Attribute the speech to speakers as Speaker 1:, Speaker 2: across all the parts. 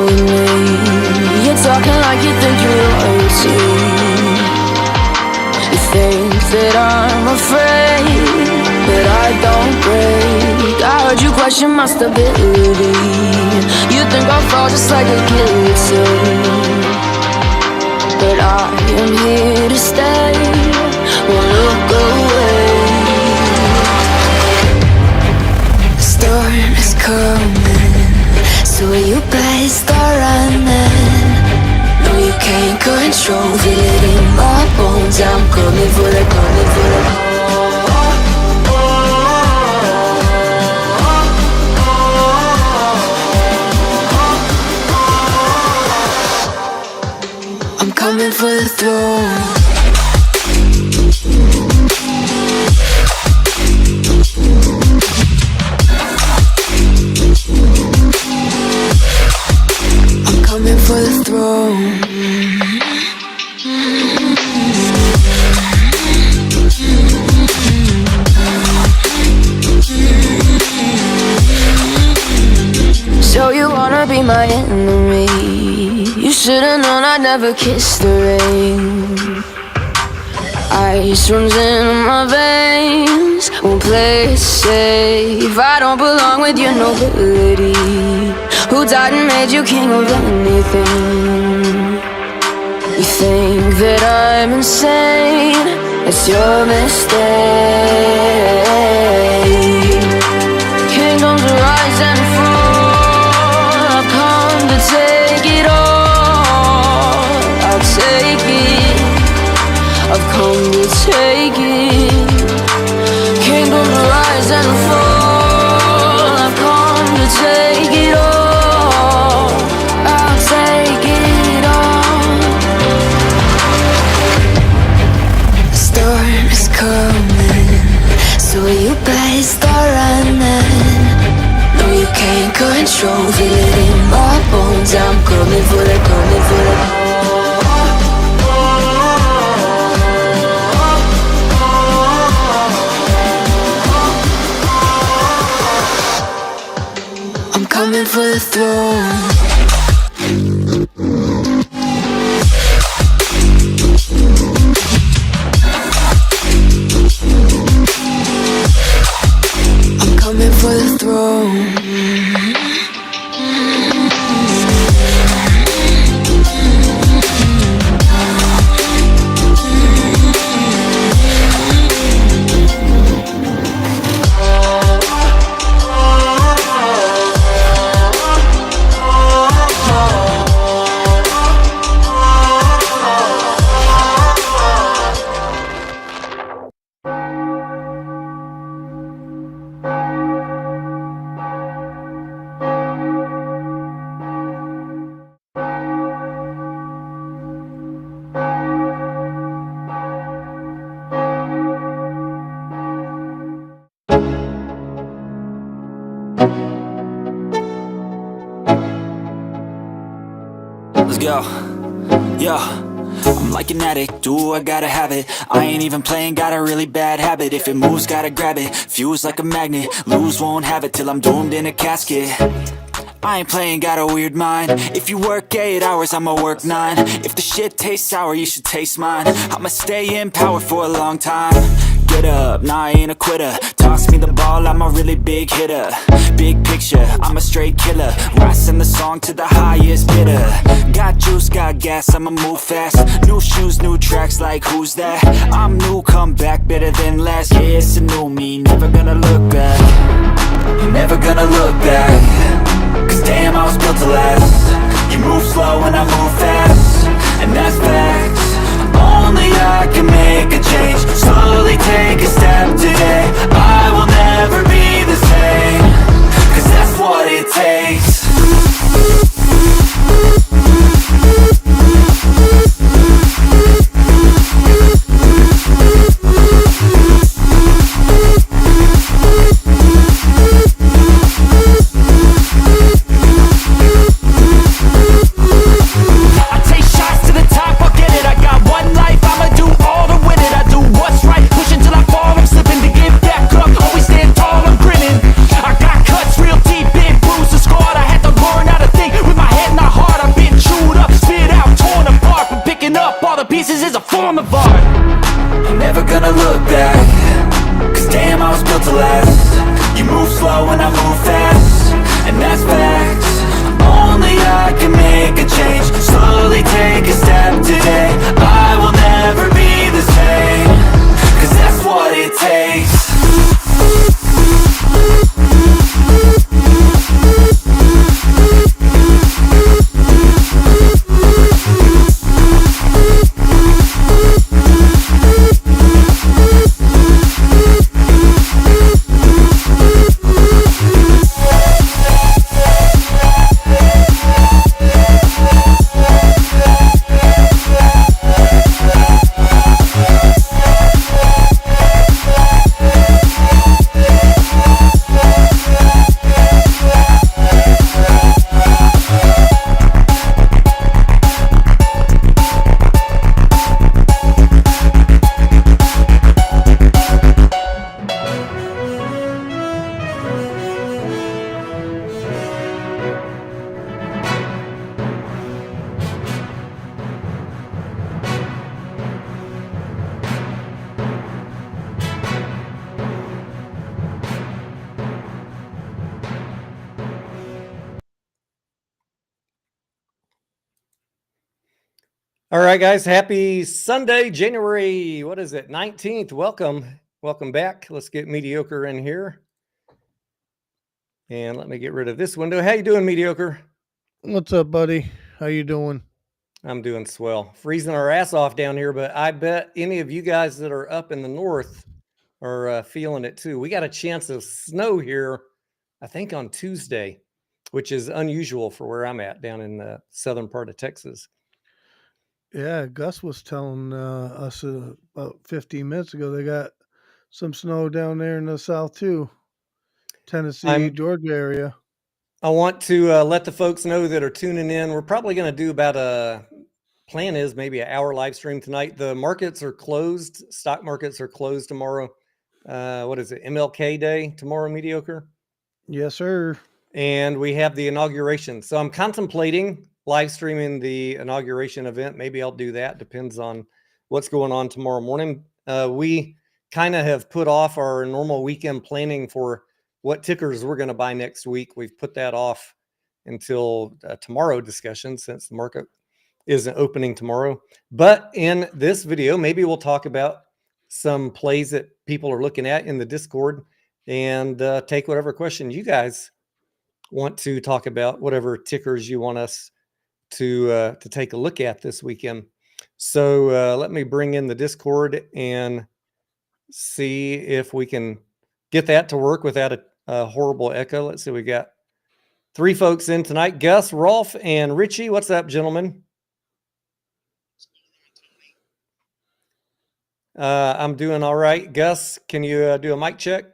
Speaker 1: with me. You're talking like you think you're royalty. You think that I'm afraid, but I don't break. I heard you question my stability. You think I'll fall just like a guillotine, but I am here to stay. Won't look away. The storm is coming, so you better start running. No, you can't control, feel it in my bones. I'm coming for the, coming for the. I'm coming for the throne. Coming for the throne. So you wanna be my enemy? You should've known I'd never kiss the rain. Ice runs in my veins, won't play it safe. I don't belong with your nobility. Who died and made you king of anything? You think that I'm insane? It's your mistake. Kingdoms rise and fall. I've come to take it all. I'll take it. I've come to take it. Kingdoms rise and fall. I've come to take it all. So you better start running. No, you can't control, feel it in my bones. I'm coming for the, coming for the. I'm coming for the throne. Coming for the throne.
Speaker 2: Let's go. Yo, I'm like an addict, do I gotta have it. I ain't even playing, got a really bad habit. If it moves, gotta grab it, fuse like a magnet. Lose, won't have it till I'm doomed in a casket. I ain't playing, got a weird mind. If you work 8 hours, I'ma work 9. If the shit tastes sour, you should taste mine. I'ma stay in power for a long time. Get up, nah, I ain't a quitter. Toss me the ball, I'm a really big hitter. Big picture, I'm a straight killer. Rising the song to the highest bidder. Got juice, got gas, I'ma move fast. New shoes, new tracks, like who's that? I'm new, come back, better than last. Yeah, it's a new me, never gonna look back. Never gonna look back. Cause damn, I was built to last. You move slow and I move fast, and that's facts. Only I can make a change. Slowly take a step today. I will never be the same. Cause that's what it takes. I take shots to the top, I'll get it. I got one life, I'ma do all to win it. I do
Speaker 3: All right, guys. Happy Sunday, January, what is it, 19th. Welcome back. Let's get Mediocre in here. And let me get rid of this window. How you doing, Mediocre?
Speaker 4: What's up, buddy? How you doing?
Speaker 3: I'm doing swell. Freezing our ass off down here, but I bet any of you guys that are up in the north are feeling it too. We got a chance of snow here, I think on Tuesday, which is unusual for where I'm at down in the southern part of Texas.
Speaker 4: Yeah, Gus was telling us about 15 minutes ago they got some snow down there in the south too, Tennessee, Georgia area.
Speaker 3: I want to let the folks know that are tuning in. We're probably going to do about plan is maybe an hour live stream tonight. The markets are closed. Stock markets are closed tomorrow. What is it? MLK Day tomorrow, Mediocre?
Speaker 4: Yes, sir.
Speaker 3: And we have the inauguration. So I'm contemplating live streaming the inauguration event. Maybe I'll do that. Depends on what's going on tomorrow morning. We kind of have put off our normal weekend planning for what tickers we're going to buy next week. We've put that off until tomorrow discussion since the market isn't opening tomorrow. But in this video, maybe we'll talk about some plays that people are looking at in the Discord and take whatever question you guys want to talk about, whatever tickers you want us to take a look at this weekend. So let me bring in the Discord and see if we can get that to work without a horrible echo. Let's see, we got 3 folks in tonight: Gus, Rolf, and Richie. What's up, gentlemen? I'm doing all right. Gus, can you do a mic check?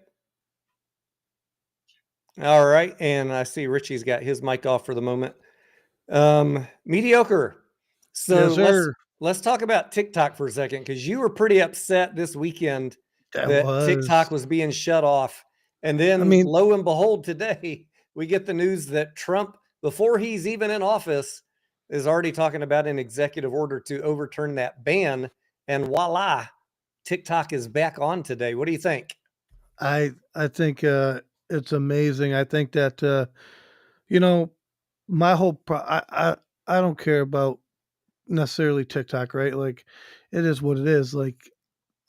Speaker 3: All right, and I see Richie's got his mic off for the moment. Mediocre. So
Speaker 4: Yes,
Speaker 3: let's talk about TikTok for a second, because you were pretty upset this weekend that
Speaker 4: was.
Speaker 3: TikTok was being shut off. And then lo and behold, today we get the news that Trump, before he's even in office, is already talking about an executive order to overturn that ban. And voila, TikTok is back on today. What do you think?
Speaker 4: I think it's amazing. I think that my whole I don't care about necessarily TikTok, right? Like, it is what it is. Like,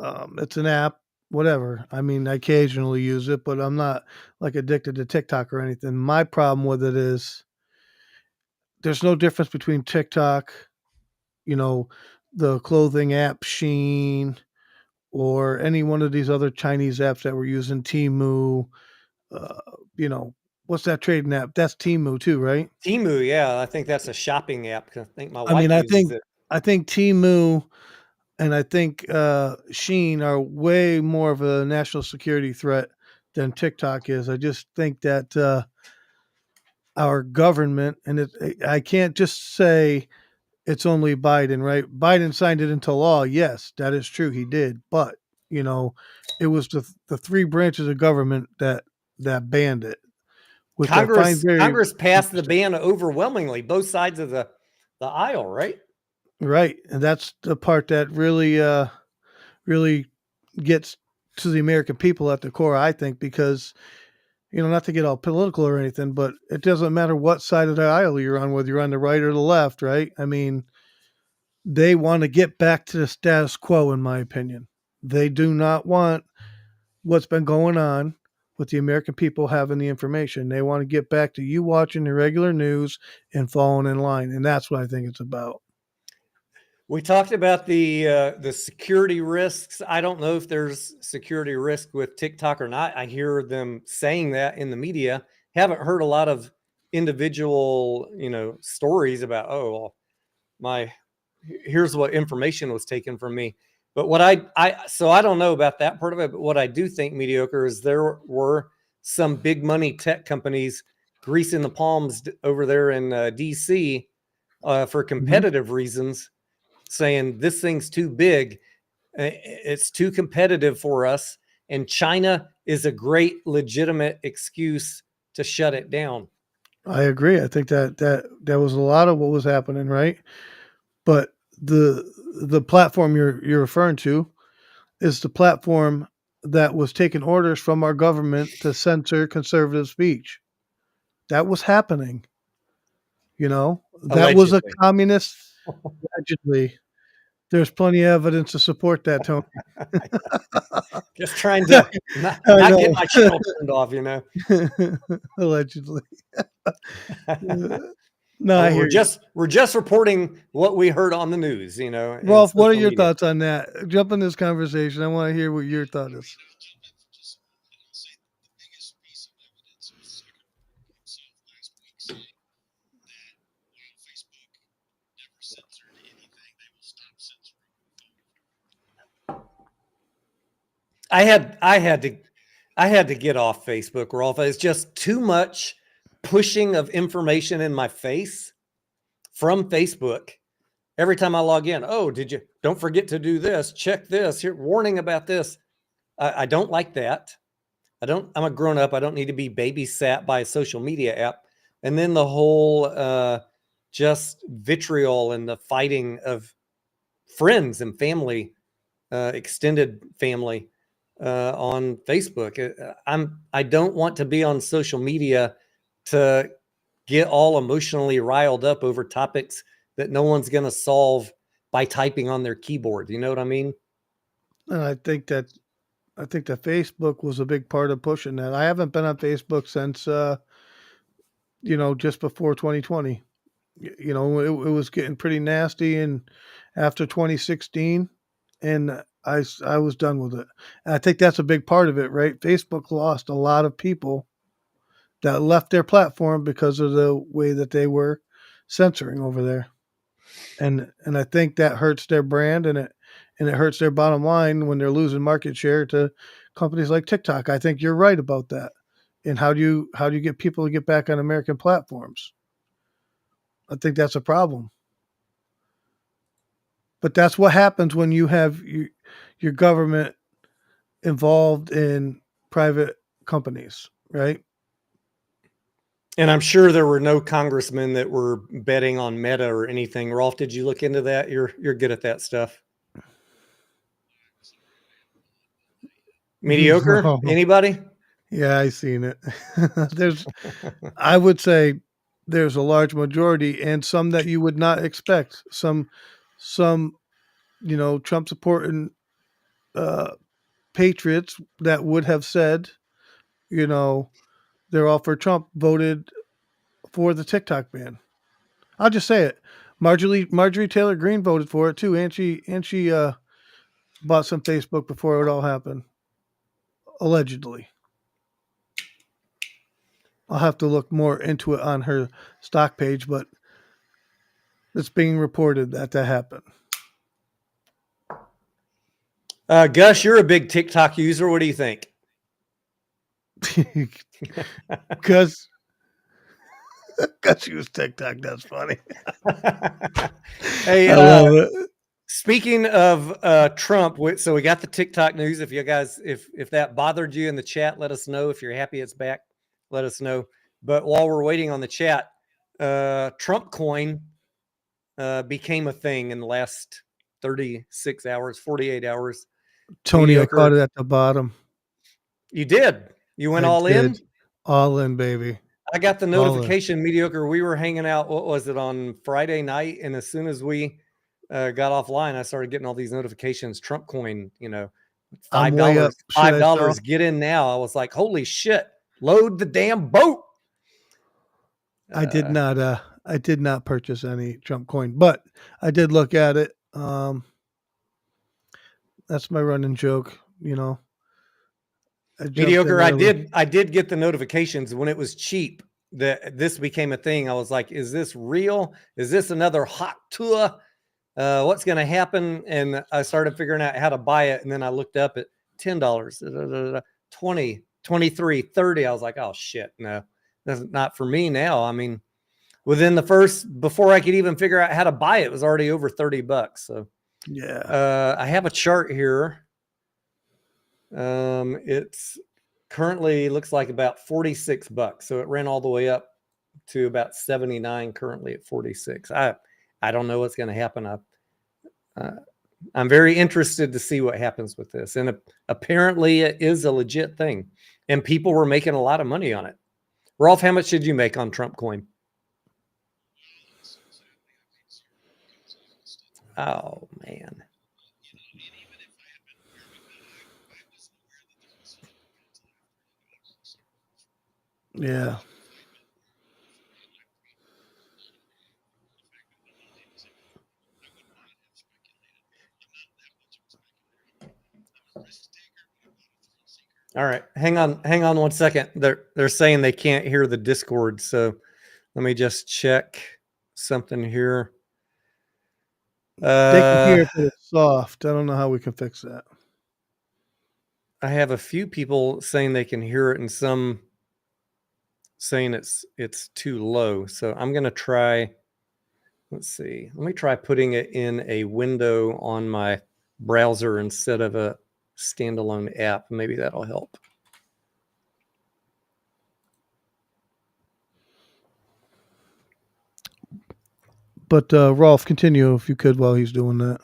Speaker 4: it's an app, whatever. I mean, I occasionally use it, but I'm not like addicted to TikTok or anything. My problem with it is there's no difference between TikTok, the clothing app Shein, or any one of these other Chinese apps that we're using, Temu. Uh, what's that trading app? That's Temu too, right?
Speaker 3: Temu, yeah, I think that's a shopping app. I think my wife uses it.
Speaker 4: I think Temu and I think Shein are way more of a national security threat than TikTok is. I just think that our government, and I can't just say it's only Biden, right? Biden signed it into law. Yes, that is true. He did. But, it was the 3 branches of government that banned it. Which
Speaker 3: Congress passed the ban overwhelmingly, both sides of the aisle, right?
Speaker 4: Right. And that's the part that really gets to the American people at the core, I think, because, not to get all political or anything, but it doesn't matter what side of the aisle you're on, whether you're on the right or the left, right? I mean, they want to get back to the status quo, in my opinion. They do not want what's been going on with the American people having the information. They want to get back to you watching the regular news and falling in line. And that's what I think it's about.
Speaker 3: We talked about the security risks. I don't know if there's security risk with TikTok or not. I hear them saying that in the media. Haven't heard a lot of individual, stories about, oh, well, here's what information was taken from me. But what so I don't know about that part of it. But what I do think, Mediocre, is there were some big money tech companies greasing the palms over there in DC for competitive reasons, saying this thing's too big, it's too competitive for us, and China is a great legitimate excuse to shut it down.
Speaker 4: I agree. I think that was a lot of what was happening, right? But the platform you're referring to is the platform that was taking orders from our government to censor conservative speech. That was happening. That
Speaker 3: Allegedly.
Speaker 4: was a communist, allegedly. There's plenty of evidence to support that, Tony.
Speaker 3: Just trying to not
Speaker 4: I
Speaker 3: get my
Speaker 4: know.
Speaker 3: channel turned off, you know.
Speaker 4: Allegedly. No, I
Speaker 3: Oh,
Speaker 4: hear you.
Speaker 3: we're just reporting what we heard on the news, you know, and
Speaker 4: Rolf, what are
Speaker 3: social
Speaker 4: your
Speaker 3: media.
Speaker 4: thoughts on that? Jump in this conversation. I want to hear what your thought is.
Speaker 3: I had to get off Facebook, Rolf. It's just too much pushing of information in my face from Facebook. Every time I log in, oh, don't forget to do this, check this, here, warning about this. I don't like that. I'm a grown up. I don't need to be babysat by a social media app. And then the whole just vitriol and the fighting of friends and family, extended family on Facebook. I don't want to be on social media to get all emotionally riled up over topics that no one's going to solve by typing on their keyboard. You know what I mean?
Speaker 4: And I think that Facebook was a big part of pushing that. I haven't been on Facebook since just before 2020. It was getting pretty nasty, and after 2016, and I was done with it. And I think that's a big part of it, right? Facebook lost a lot of people that left their platform because of the way that they were censoring over there. And I think that hurts their brand, and it hurts their bottom line when they're losing market share to companies like TikTok. I think you're right about that. And how do you get people to get back on American platforms? I think that's a problem. But that's what happens when you have your government involved in private companies, right?
Speaker 3: And I'm sure there were no congressmen that were betting on Meta or anything. Rolf, did you look into that? You're good at that stuff. Mediocre? Anybody?
Speaker 4: Yeah, I seen it. I would say there's a large majority, and some that you would not expect. Some Trump supporting patriots that would have said, they're all for Trump, voted for the TikTok ban. I'll just say it. Marjorie Taylor Greene voted for it too, and she bought some Facebook before it all happened, allegedly. I'll have to look more into it on her stock page, but it's being reported that happened.
Speaker 3: Gus, you're a big TikTok user. What do you think?
Speaker 4: Because use TikTok. That's funny.
Speaker 3: Hey,
Speaker 4: I love it.
Speaker 3: Speaking of Trump, so we got the TikTok news. If you guys, if that bothered you in the chat, let us know. If you're happy it's back, let us know. But while we're waiting on the chat, Trump coin became a thing in the last 36 hours, 48 hours.
Speaker 4: Tony,
Speaker 3: Mediocre.
Speaker 4: I caught it at the bottom.
Speaker 3: You did. You went all
Speaker 4: did.
Speaker 3: in?
Speaker 4: All in, baby.
Speaker 3: I got the notification, Mediocre. We were hanging out, what was it, on Friday night? And as soon as we got offline, I started getting all these notifications. Trump coin, $5, $5, get in now. I was like, holy shit, load the damn boat.
Speaker 4: I did not purchase any Trump coin, but I did look at it. That's my running joke,
Speaker 3: Mediocre. I did get the notifications when it was cheap that this became a thing. I was like, is this real? Is this another hot tour? What's going to happen? And I started figuring out how to buy it. And then I looked up at $10, 20, 23, 30. I was like, oh shit, no, that's not for me now. I mean, before I could even figure out how to buy it, it was already over $30. So
Speaker 4: yeah,
Speaker 3: I have a chart here. It's currently looks like about $46. So it ran all the way up to about 79, currently at 46. I don't know what's going to happen. I'm very interested to see what happens with this. And apparently it is a legit thing and people were making a lot of money on it. Rolf, how much did you make on Trump coin? Oh, man.
Speaker 4: Yeah.
Speaker 3: All right. Hang on 1 second. They're saying they can't hear the Discord, so let me just check something here.
Speaker 4: They can hear it, but it's soft. I don't know how we can fix that.
Speaker 3: I have a few people saying they can hear it and some saying it's too low. So I'm going to try, let's see. Let me try putting it in a window on my browser instead of a standalone app. Maybe that'll help.
Speaker 4: But Rolf, continue if you could while he's doing that.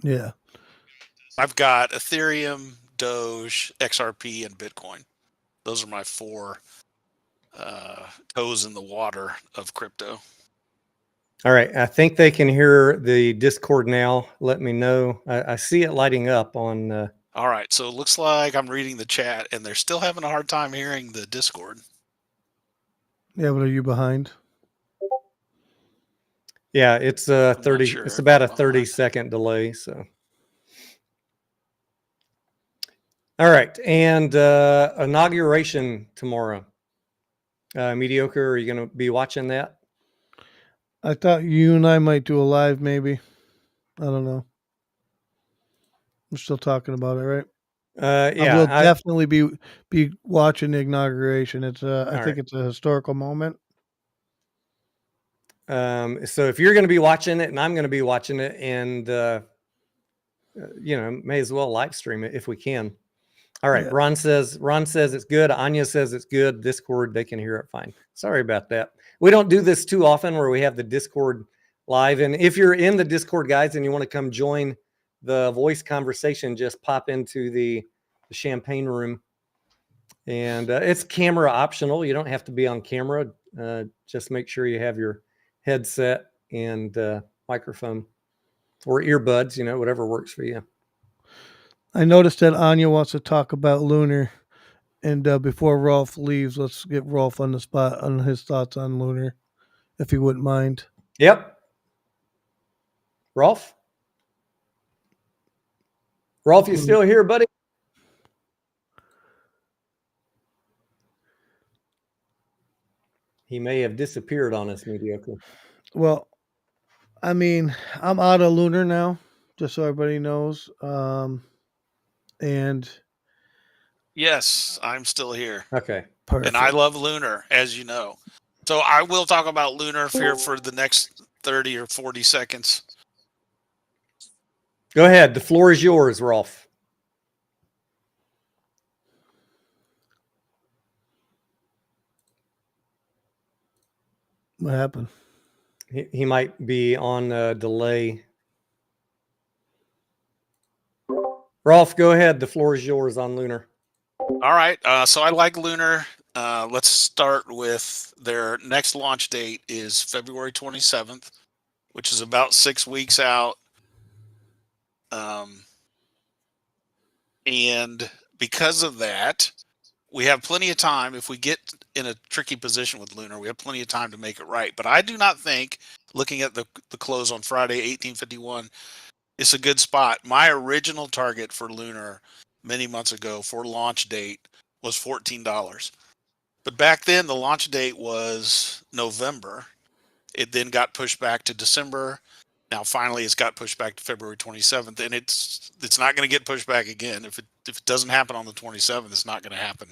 Speaker 4: Yeah.
Speaker 5: I've got Ethereum, Doge, XRP, and Bitcoin. Those are my 4 toes in the water of crypto.
Speaker 3: All right. I think they can hear the Discord now. Let me know. I see it lighting up on.
Speaker 5: All right. So it looks like I'm reading the chat, and they're still having a hard time hearing the Discord.
Speaker 4: Yeah, but are you behind?
Speaker 3: Yeah, it's 30.
Speaker 5: Sure
Speaker 3: It's about a
Speaker 5: behind.
Speaker 3: 30-second delay. So. All right, and inauguration tomorrow. Mediocre, are you going to be watching that?
Speaker 4: I thought you and I might do a live, maybe. I don't know. We're still talking about it, right?
Speaker 3: Yeah,
Speaker 4: I will definitely be watching the inauguration. It's I think
Speaker 3: right.
Speaker 4: it's a historical moment.
Speaker 3: So if you're going to be watching it, and I'm going to be watching it, and may as well live stream it if we can. All right. Yeah. Ron says it's good. Anya says it's good. Discord, they can hear it fine. Sorry about that. We don't do this too often where we have the Discord live. And if you're in the Discord, guys, and you want to come join the voice conversation, just pop into the champagne room. And it's camera optional. You don't have to be on camera. Just make sure you have your headset and microphone or earbuds, whatever works for you.
Speaker 4: I noticed that Anya wants to talk about Lunar. And before Rolf leaves, let's get Rolf on the spot on his thoughts on Lunar, if he wouldn't mind.
Speaker 3: Yep. Rolf, you still here, buddy? He may have disappeared on us, Mediocre.
Speaker 4: Well, I mean, I'm out of Lunar now, just so everybody knows. And
Speaker 5: yes, I'm still here.
Speaker 3: Okay.
Speaker 4: Perfect.
Speaker 5: And I love Lunar, as you know. So I will talk about Lunar for the next 30 or 40 seconds.
Speaker 3: Go ahead. The floor is yours, Rolf.
Speaker 4: What happened?
Speaker 3: He might be on a delay. Rolf, go ahead. The floor is yours on Lunar.
Speaker 5: All right. So I like Lunar. Let's start with their next launch date is February 27th, which is about 6 weeks out. And because of that, we have plenty of time. If we get in a tricky position with Lunar, we have plenty of time to make it right. But I do not think, looking at the close on Friday, 1851, it's a good spot. My original target for Lunar many months ago for launch date was $14. But back then, the launch date was November. It then got pushed back to December. Now, finally, it's got pushed back to February 27th, and it's not going to get pushed back again. If it doesn't happen on the 27th, it's not going to happen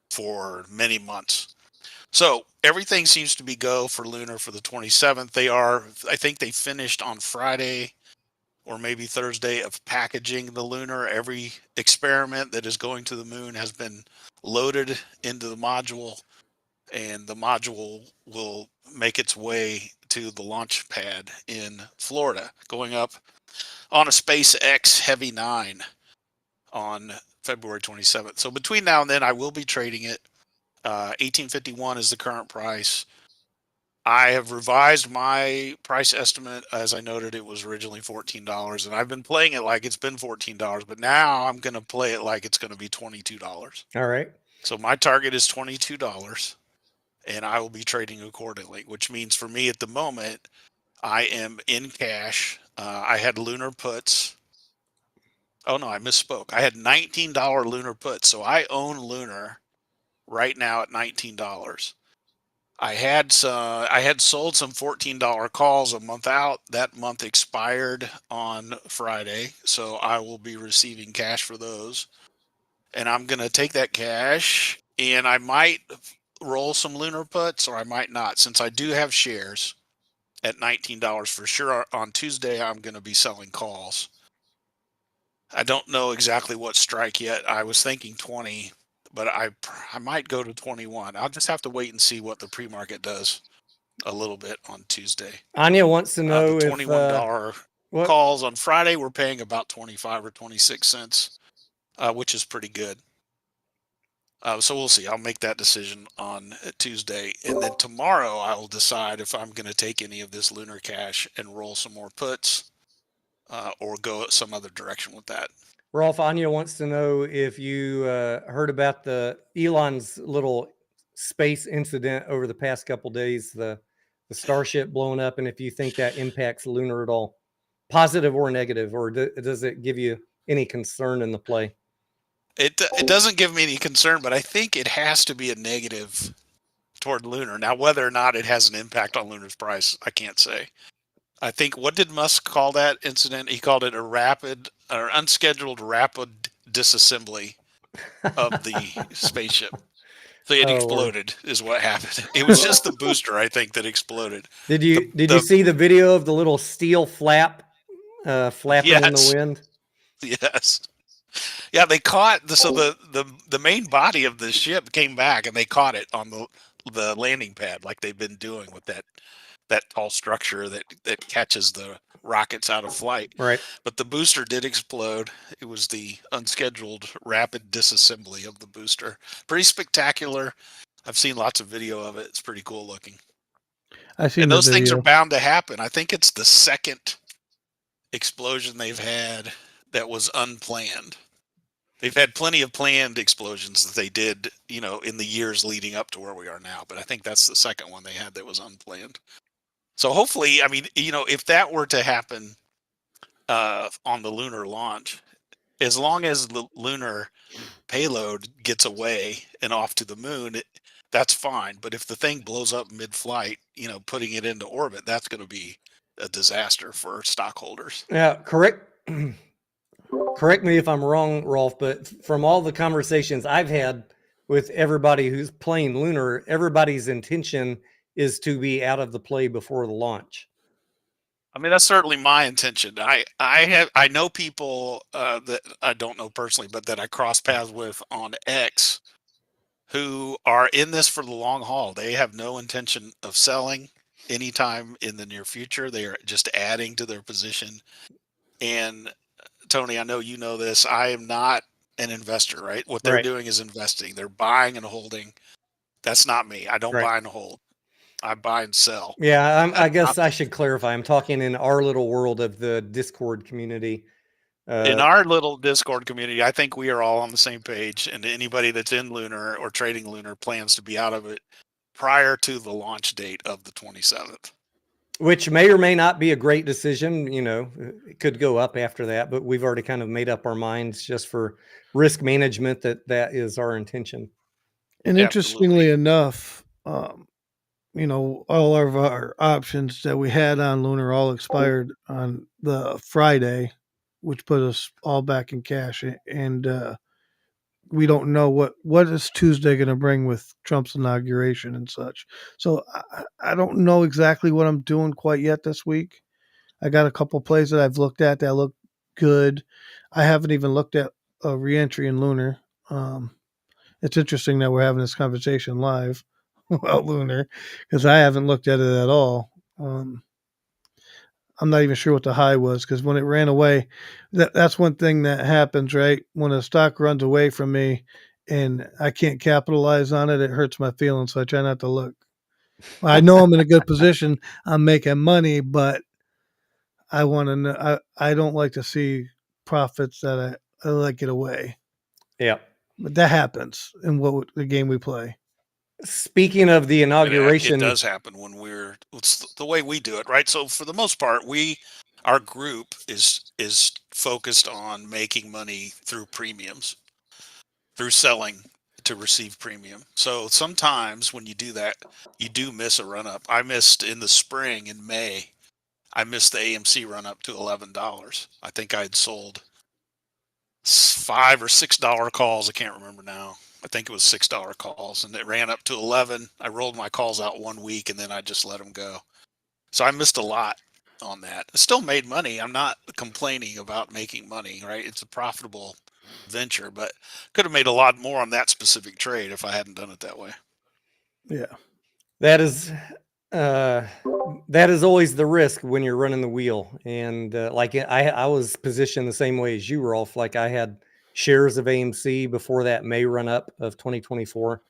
Speaker 5: for many months. So everything seems to be go for Lunar for the 27th. I think they finished on Friday or maybe Thursday of packaging the lunar. Every experiment that is going to the moon has been loaded into the module, and the module will make its way to the launch pad in Florida, going up on a SpaceX Heavy 9 on February 27th. So between now and then, I will be trading it. 1851 is the current price. I have revised my price estimate. As I noted, it was originally $14, and I've been playing it like it's been $14, but now I'm going to play it like it's going to be $22.
Speaker 3: All right.
Speaker 5: So my target is $22, and I will be trading accordingly, which means for me at the moment, I am in cash. I had lunar puts. Oh no, I misspoke. I had $19 lunar puts, so I own lunar right now at $19. I had sold some $14 calls a month out. That month expired on Friday, so I will be receiving cash for those. And I'm going to take that cash, and I might roll some lunar puts, or I might not, since I do have shares at $19 for sure. On Tuesday, I'm going to be selling calls. I don't know exactly what strike yet. I was thinking 20, but I might go to 21. I'll just have to wait and see what the pre-market does a little bit on Tuesday.
Speaker 3: Anya wants to know
Speaker 5: The
Speaker 3: if
Speaker 5: $21 calls on Friday we're paying about 25 or 26 cents, which is pretty good. So we'll see. I'll make that decision on Tuesday, and then tomorrow I will decide if I'm going to take any of this lunar cash and roll some more puts, or go some other direction with that.
Speaker 3: Rolf, Anya wants to know if you heard about the Elon's little space incident over the past couple days, the Starship blowing up, and if you think that impacts lunar at all, positive or negative, or does it give you any concern in the play?
Speaker 5: It doesn't give me any concern, but I think it has to be a negative toward lunar. Now, whether or not it has an impact on lunar's price, I can't say. I think, what did Musk call that incident? He called it a rapid or unscheduled rapid disassembly of the spaceship. So it exploded, is what happened. It was just the booster, I think, that exploded.
Speaker 3: Did you see the video of the little steel flap flapping in the wind?
Speaker 5: Yes. Yeah, they caught the main body of the ship came back, and they caught it on the landing pad, like they've been doing with that tall structure that catches the rockets out of flight.
Speaker 3: Right.
Speaker 5: But the booster did explode. It was the unscheduled rapid disassembly of the booster. Pretty spectacular. I've seen lots of video of it. It's pretty cool looking. And those things are bound to happen. I think it's the second explosion they've had that was unplanned. They've had plenty of planned explosions that they did, in the years leading up to where we are now. But I think that's the second one they had that was unplanned. So hopefully, if that were to happen on the lunar launch, as long as the lunar payload gets away and off to the moon, that's fine. But if the thing blows up mid-flight, putting it into orbit, that's going to be a disaster for stockholders.
Speaker 3: Yeah, correct. Correct me if I'm wrong, Rolf, but from all the conversations I've had with everybody who's playing lunar, everybody's intention is to be out of the play before the launch.
Speaker 5: That's certainly my intention. I know people that I don't know personally, but that I cross paths with on X, who are in this for the long haul. They have no intention of selling anytime in the near future. They are just adding to their position. And Tony, I know you know this. I am not an investor, right? What they're doing is investing. They're buying and holding. That's not me. I don't buy and hold. I buy and sell.
Speaker 3: Yeah, I guess I should clarify. I'm talking in our little world of the Discord community.
Speaker 5: In our little Discord community, I think we are all on the same page. And anybody that's in lunar or trading lunar plans to be out of it prior to the launch date of the 27th.
Speaker 3: Which may or may not be a great decision. It could go up after that, but we've already kind of made up our minds just for risk management that is our intention.
Speaker 4: And interestingly enough, all of our options that we had on lunar all expired on the Friday, which put us all back in cash. And we don't know what is Tuesday going to bring with Trump's inauguration and such. So I don't know exactly what I'm doing quite yet this week. I got a couple plays that I've looked at that look good. I haven't even looked at a reentry in Lunar. It's interesting that we're having this conversation live about Lunar because I haven't looked at it at all. I'm not even sure what the high was because when it ran away, that's one thing that happens, right? When a stock runs away from me and I can't capitalize on it, it hurts my feelings. So I try not to look. I know I'm in a good position. I'm making money, but I want to know. I don't like to see profits that I let get away.
Speaker 3: Yeah.
Speaker 4: But that happens in the game we play.
Speaker 3: Speaking of the
Speaker 5: It
Speaker 3: inauguration,
Speaker 5: does happen when it's the way we do it, right? So for the most part, our group is focused on making money through premiums, through selling to receive premium. So sometimes when you do that, you do miss a run up. I missed in the spring in May. I missed the AMC run up to $11. I think I had sold $5 or $6 calls. I can't remember now. I think it was $6 calls, and it ran up to 11. I rolled my calls out 1 week, and then I just let them go. So I missed a lot on that. I still made money. I'm not complaining about making money, right? It's a profitable venture, but could have made a lot more on that specific trade if I hadn't done it that way.
Speaker 4: Yeah.
Speaker 3: that is always the risk when you're running the wheel. And like I was positioned the same way as you, Rolf. Like I had shares of AMC before that May run up of 2024,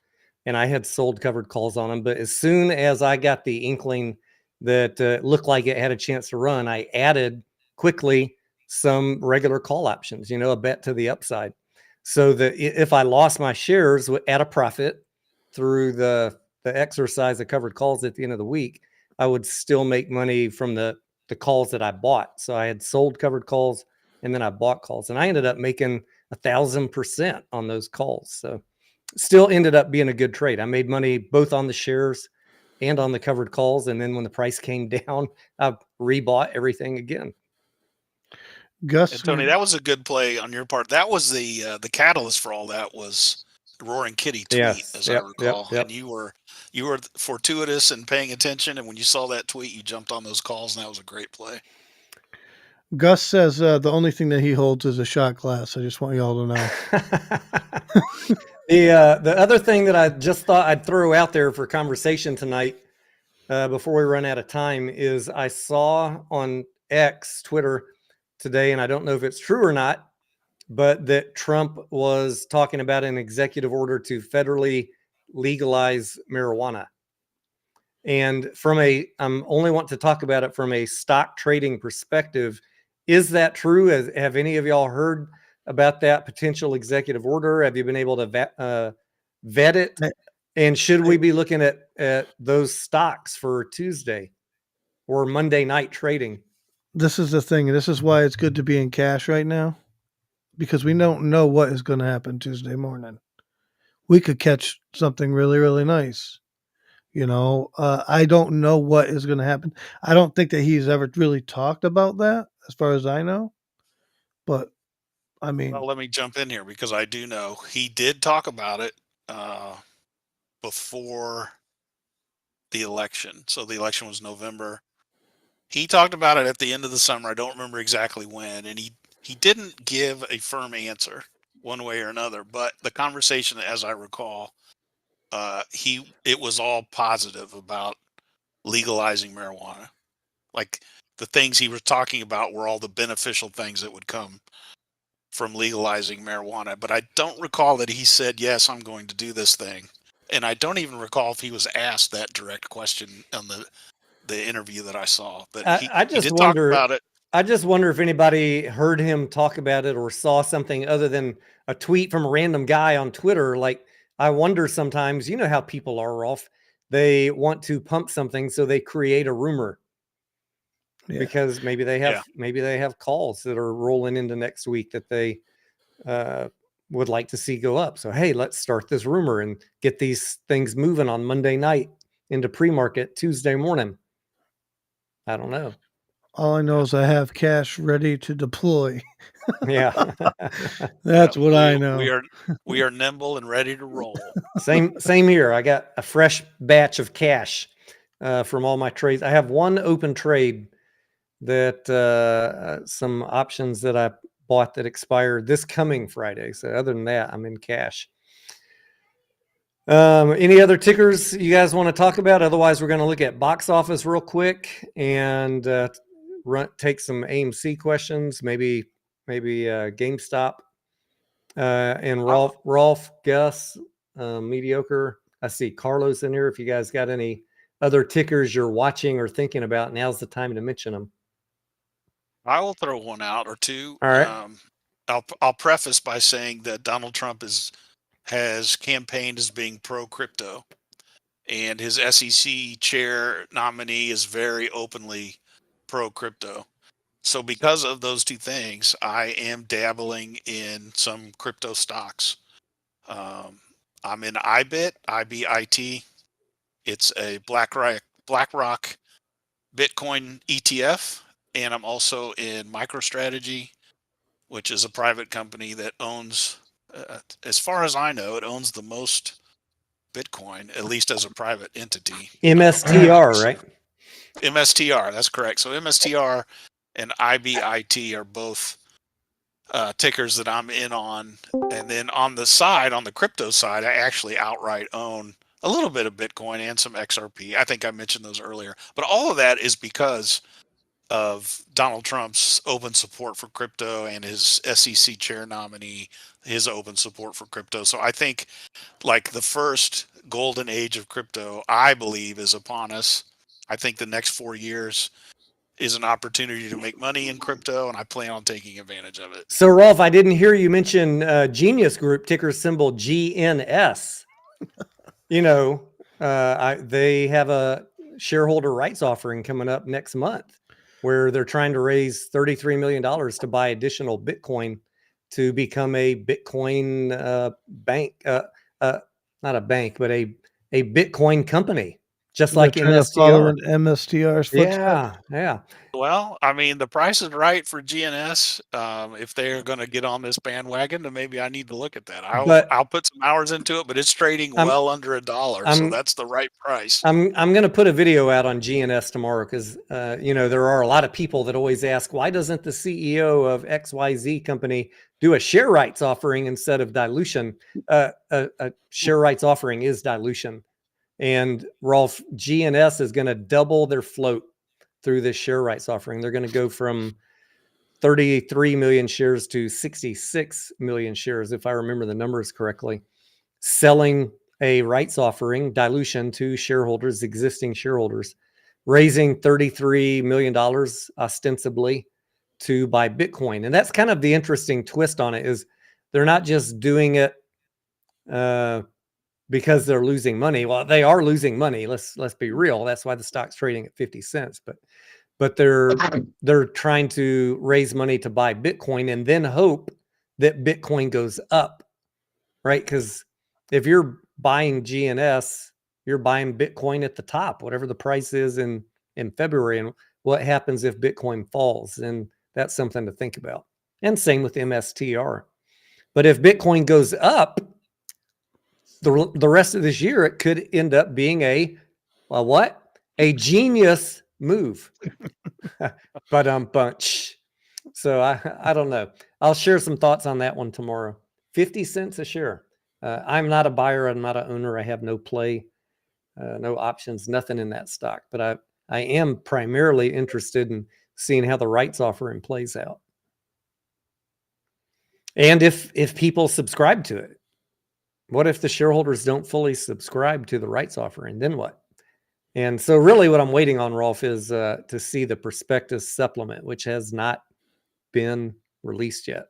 Speaker 3: and I had sold covered calls on them. But as soon as I got the inkling that looked like it had a chance to run, I added quickly some regular call options, a bet to the upside, so that if I lost my shares at a profit through the exercise of covered calls at the end of the week, I would still make money from the calls that I bought. So I had sold covered calls and then I bought calls, and I ended up making 1,000% on those calls. So still ended up being a good trade. I made money both on the shares and on the covered calls. And then when the price came down, I rebought everything again.
Speaker 4: Gus,
Speaker 5: And Tony, that was a good play on your part. That was the catalyst for all that was the Roaring Kitty tweet,
Speaker 3: Yes.
Speaker 5: as I recall. And you were fortuitous and paying attention, and when you saw that tweet, you jumped on those calls, and that was a great play.
Speaker 4: Gus says the only thing that he holds is a shot glass. I just want you all to know.
Speaker 3: The other thing that I just thought I'd throw out there for conversation tonight before we run out of time is I saw on X, Twitter today, and I don't know if it's true or not, but that Trump was talking about an executive order to federally legalize marijuana. And I'm only want to talk about it from a stock trading perspective. Is that true? Have any of y'all heard about that potential executive order? Have you been able to vet it? And should we be looking at those stocks for Tuesday or Monday night trading?
Speaker 4: This is the thing. This is why it's good to be in cash right now, because we don't know what is going to happen Tuesday morning. We could catch something really, really nice. I don't know what is going to happen. I don't think that he's ever really talked about that, as far as I know. But I mean,
Speaker 5: Well, let me jump in here because I do know he did talk about it before the election. So the election was November. He talked about it at the end of the summer. I don't remember exactly when, and he didn't give a firm answer one way or another. But the conversation, as I recall, it was all positive about legalizing marijuana. Like the things he was talking about were all the beneficial things that would come from legalizing marijuana. But I don't recall that he said, yes, I'm going to do this thing. And I don't even recall if he was asked that direct question on the interview that I saw. But
Speaker 3: I
Speaker 5: he
Speaker 3: just
Speaker 5: did
Speaker 3: wonder,
Speaker 5: talk about it.
Speaker 3: I just wonder if anybody heard him talk about it or saw something other than a tweet from a random guy on Twitter. Like, I wonder sometimes, you know how people are, Rolf. They want to pump something, so they create a rumor because maybe they have calls that are rolling into next week that they would like to see go up. So, hey, let's start this rumor and get these things moving on Monday night into pre-market Tuesday morning. I don't know.
Speaker 4: all I know is I have cash ready to deploy.
Speaker 3: Yeah.
Speaker 4: That's what I know.
Speaker 5: We are nimble and ready to roll.
Speaker 3: Same here. I got a fresh batch of cash from all my trades. I have one open trade that some options that I bought that expire this coming Friday. So other than that, I'm in cash. Any other tickers you guys want to talk about? Otherwise, we're going to look at box office real quick and take some AMC questions, maybe GameStop. And Rolf, Gus, Mediocre. I see Carlos in here. If you guys got any other tickers you're watching or thinking about, now's the time to mention them.
Speaker 5: I will throw one out or two.
Speaker 3: All right.
Speaker 5: I'll preface by saying that Donald Trump has campaigned as being pro crypto, and his SEC chair nominee is very openly pro crypto. So because of those two things, I am dabbling in some crypto stocks. I'm in IBIT. It's a BlackRock Bitcoin ETF, and I'm also in MicroStrategy, which is a private company that owns, as far as I know, it owns the most Bitcoin, at least as a private entity.
Speaker 3: MSTR, right?
Speaker 5: MSTR, that's correct. So MSTR and IBIT are both tickers that I'm in on. And then on the side, on the crypto side, I actually outright own a little bit of Bitcoin and some XRP. I think I mentioned those earlier. But all of that is because of Donald Trump's open support for crypto and his SEC chair nominee, his open support for crypto. So I think like the first golden age of crypto, I believe, is upon us. I think the next 4 years is an opportunity to make money in crypto, and I plan on taking advantage of it.
Speaker 3: So, Rolf, I didn't hear you mention Genius Group, ticker symbol GNS. You know, they have a shareholder rights offering coming up next month where they're trying to raise $33 million to buy additional Bitcoin to become a Bitcoin bank, not a bank, but a Bitcoin company, just like MSTR.
Speaker 4: MSTR's footsteps.
Speaker 3: Yeah.
Speaker 5: Well, I mean, the price is right for GNS. If they're going to get on this bandwagon, then maybe I need to look at that. I'll put some hours into it, but it's trading well under $1, so that's the right price.
Speaker 3: I'm going to put a video out on GNS tomorrow because there are a lot of people that always ask, why doesn't the CEO of XYZ company do a share rights offering instead of dilution? A share rights offering is dilution. And Rolf, GNS is going to double their float through this share rights offering. They're going to go from 33 million shares to 66 million shares, if I remember the numbers correctly, selling a rights offering, dilution to shareholders, existing shareholders, raising $33 million ostensibly to buy Bitcoin. And that's kind of the interesting twist on it, is they're not just doing it because they're losing money. Well, they are losing money. Let's be real. That's why the stock's trading at 50 cents. But they're trying to raise money to buy Bitcoin and then hope that Bitcoin goes up, right? Because if you're buying GNS, you're buying Bitcoin at the top, whatever the price is in February. And what happens if Bitcoin falls? And that's something to think about. And same with MSTR. But if Bitcoin goes up, the rest of this year, it could end up being a genius move. But bunch. So I don't know. I'll share some thoughts on that one tomorrow. 50 cents a share. I'm not a buyer. I'm not an owner. I have no play, no options, nothing in that stock. But I am primarily interested in seeing how the rights offering plays out. And if people subscribe to it. What if the shareholders don't fully subscribe to the rights offering? Then what? And so really what I'm waiting on, Rolf, is to see the prospectus supplement, which has not been released yet.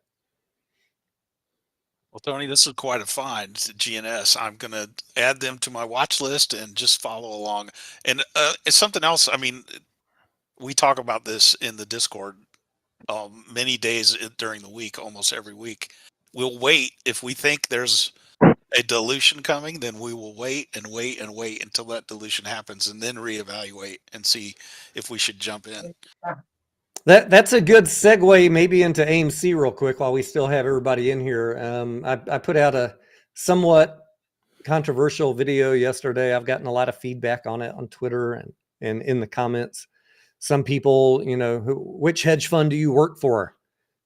Speaker 5: Well, Tony, this is quite a find, GNS. I'm going to add them to my watch list and just follow along. And it's something else. I mean, we talk about this in the Discord many days during the week, almost every week. We'll wait. If we think there's a dilution coming, then we will wait until that dilution happens and then reevaluate and see if we should jump in.
Speaker 3: That's a good segue maybe into AMC real quick while we still have everybody in here. I put out a somewhat controversial video yesterday. I've gotten a lot of feedback on it on Twitter and in the comments. Some people, which hedge fund do you work for?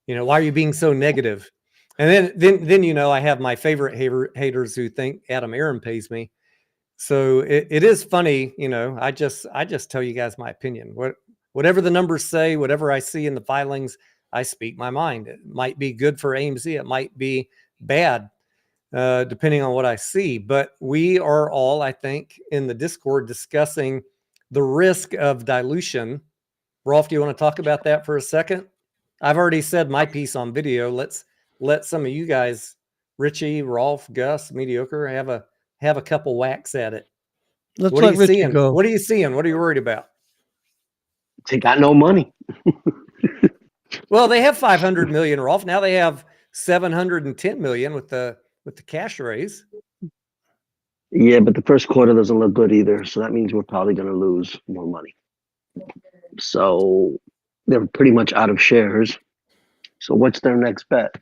Speaker 3: Why are you being so negative? And then I have my favorite haters who think Adam Aaron pays me. So it is funny, I just tell you guys my opinion. Whatever the numbers say, whatever I see in the filings, I speak my mind. It might be good for AMC. It might be bad, depending on what I see. But we are all, I think, in the Discord discussing the risk of dilution. Rolf, do you want to talk about that for a second? I've already said my piece on video. Let's let some of you guys, Richie, Rolf, Gus, Mediocre, have a couple whacks at it.
Speaker 4: Let's
Speaker 3: What
Speaker 4: let
Speaker 3: are you
Speaker 4: Richie
Speaker 3: seeing?
Speaker 4: go.
Speaker 3: What are you seeing? What are you worried about?
Speaker 6: They got no money.
Speaker 3: Well, they have 500 million, Rolf. Now they have 710 million with the cash raise.
Speaker 6: Yeah, but the first quarter doesn't look good either. So that means we're probably going to lose more money. So they're pretty much out of shares. So what's their next bet?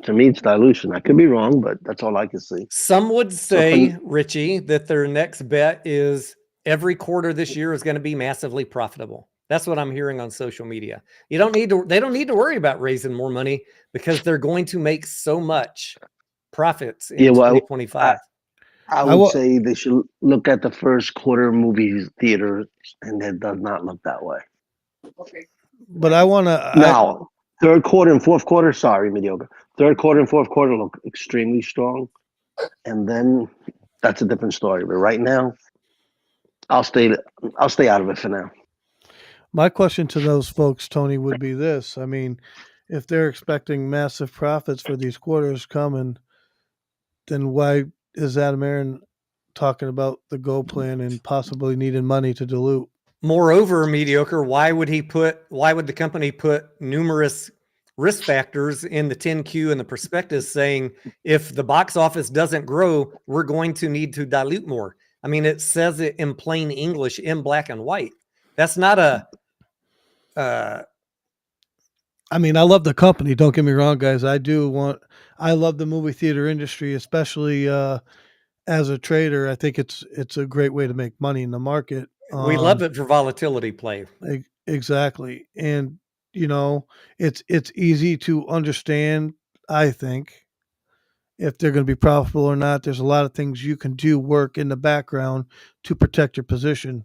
Speaker 6: To me, it's dilution. I could be wrong, but that's all I can see.
Speaker 3: Some would say, Richie, that their next bet is every quarter this year is going to be massively profitable. That's what I'm hearing on social media. They don't need to worry about raising more money because they're going to make so much profits in 2025.
Speaker 6: I would say they should look at the first quarter movie theaters, and it does not look that way.
Speaker 4: But I want to
Speaker 6: now. Third quarter and fourth quarter, sorry, mediocre. Third quarter and fourth quarter look extremely strong, and then that's a different story. But right now, I'll stay out of it for now.
Speaker 4: My question to those folks, Tony, would be this. I mean, if they're expecting massive profits for these quarters coming, then why is Adam Aaron talking about the Go plan and possibly needing money to dilute?
Speaker 3: Moreover, Mediocre, why would the company put numerous risk factors in the 10Q and the prospectus saying if the box office doesn't grow, we're going to need to dilute more? I mean, it says it in plain English in black and white. That's not
Speaker 4: I mean, I love the company. Don't get me wrong, guys. I love the movie theater industry, especially as a trader. I think it's a great way to make money in the market.
Speaker 3: We love it for volatility play.
Speaker 4: Exactly. And, it's easy to understand, I think, if they're going to be profitable or not. There's a lot of things you can do work in the background to protect your position,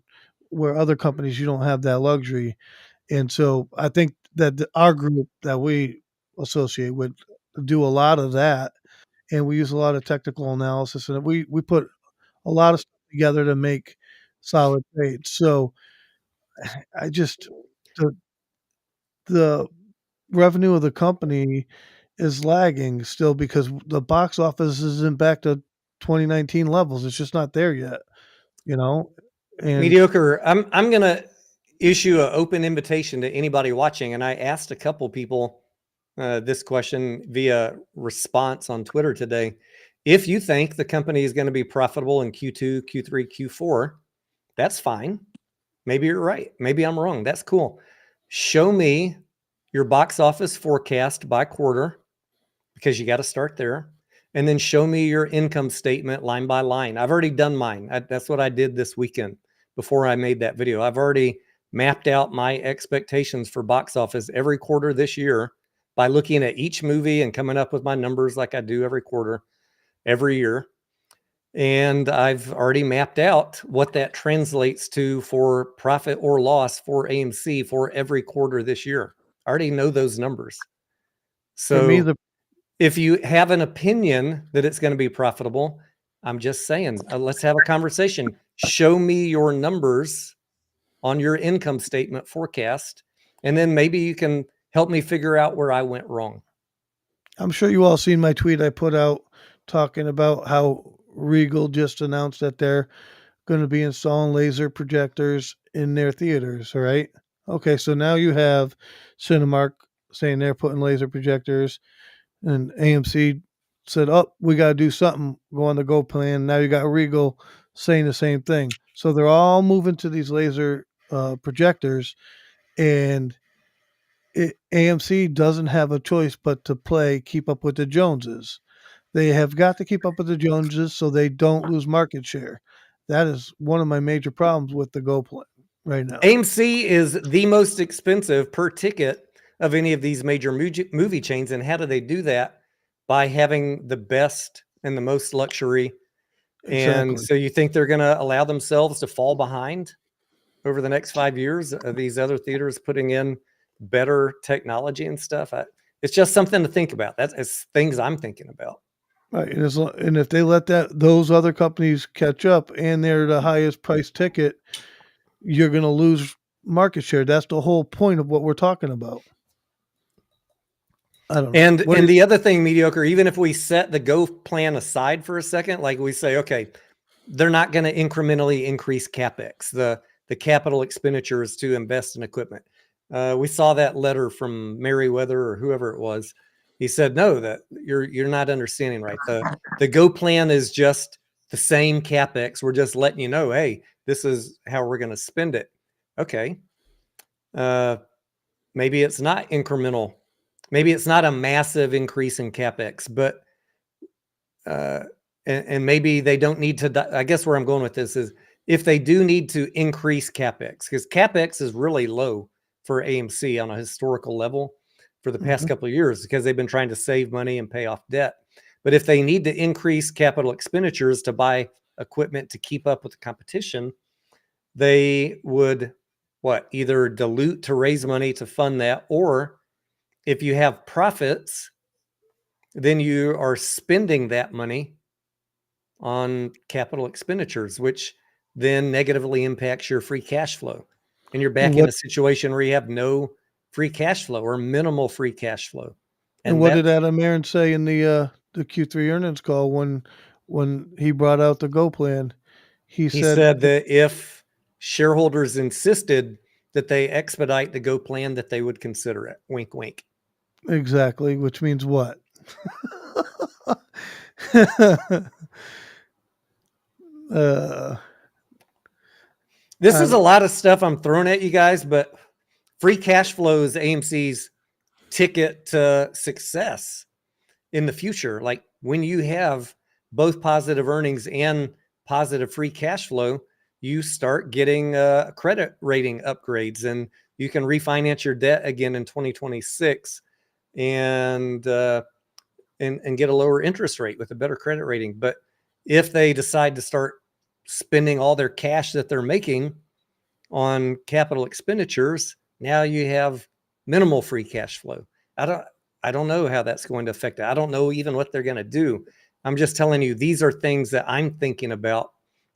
Speaker 4: where other companies, you don't have that luxury. And so I think that our group that we associate with do a lot of that. And we use a lot of technical analysis, and we put a lot of stuff together to make solid trades. So I just the revenue of the company is lagging still because the box office isn't back to 2019 levels. It's just not there yet, And
Speaker 3: Mediocre, I'm gonna issue an open invitation to anybody watching, and I asked a couple people this question via response on Twitter today. If you think the company is going to be profitable in Q2, Q3, Q4, that's fine. Maybe you're right. Maybe I'm wrong. That's cool. Show me your box office forecast by quarter, because you got to start there. And then show me your income statement line by line. I've already done mine. That's what I did this weekend before I made that video. I've already mapped out my expectations for box office every quarter this year by looking at each movie and coming up with my numbers like I do every quarter, every year. And I've already mapped out what that translates to for profit or loss for AMC for every quarter this year. I already know those numbers. So
Speaker 4: for me,
Speaker 3: if you have an opinion that it's going to be profitable, I'm just saying, let's have a conversation. Show me your numbers on your income statement forecast, and then maybe you can help me figure out where I went wrong.
Speaker 4: I'm sure you all seen my tweet I put out talking about how Regal just announced that they're going to be installing laser projectors in their theaters, right? Okay, so now you have Cinemark saying they're putting laser projectors, and AMC said, "Oh, we got to do something. Go on the Go plan." Now you got Regal saying the same thing. So they're all moving to these laser projectors, and AMC doesn't have a choice but to keep up with the Joneses. They have got to keep up with the Joneses so they don't lose market share. That is one of my major problems with the Go plan. right now.
Speaker 3: AMC is the most expensive per ticket of any of these major movie chains. And how do they do that? By having the best and the most luxury. And
Speaker 4: Exactly.
Speaker 3: so you think they're going to allow themselves to fall behind over the next 5 years? These other theaters putting in better technology and stuff. It's just something to think about. It's things I'm thinking about.
Speaker 4: Right, and if they let those other companies catch up and they're the highest price ticket, you're going to lose market share. That's the whole point of what we're talking about. I don't know.
Speaker 3: And the other thing, mediocre, even if we set the Go plan aside for a second, like we say, okay, they're not going to incrementally increase CapEx, the capital expenditures to invest in equipment. We saw that letter from Merriweather or whoever it was. He said, no, that you're not understanding right. The Go plan is just the same CapEx. We're just letting you know, hey, this is how we're going to spend it. Okay. Maybe it's not incremental. Maybe it's not a massive increase in CapEx, but and maybe they don't need to. I guess where I'm going with this is if they do need to increase CapEx, because CapEx is really low for AMC on a historical level for the past couple of years because they've been trying to save money and pay off debt. But if they need to increase capital expenditures to buy equipment to keep up with the competition, they would either dilute to raise money to fund that, or if you have profits, then you are spending that money on capital expenditures, which then negatively impacts your free cash flow. And you're back in a situation where you have no free cash flow or minimal free cash flow.
Speaker 4: And what did Adam Aaron say in the Q3 earnings call when he brought out the Go plan? He
Speaker 3: said that if shareholders insisted that they expedite the Go plan, that they would consider it. Wink, wink.
Speaker 4: Exactly, which means what?
Speaker 3: This is a lot of stuff I'm throwing at you guys, but free cash flow is AMC's ticket to success in the future. Like when you have both positive earnings and positive free cash flow, you start getting credit rating upgrades, and you can refinance your debt again in 2026 and get a lower interest rate with a better credit rating. But if they decide to start spending all their cash that they're making on capital expenditures, now you have minimal free cash flow. I don't know how that's going to affect it. I don't know even what they're going to do. I'm just telling you, these are things that I'm thinking about,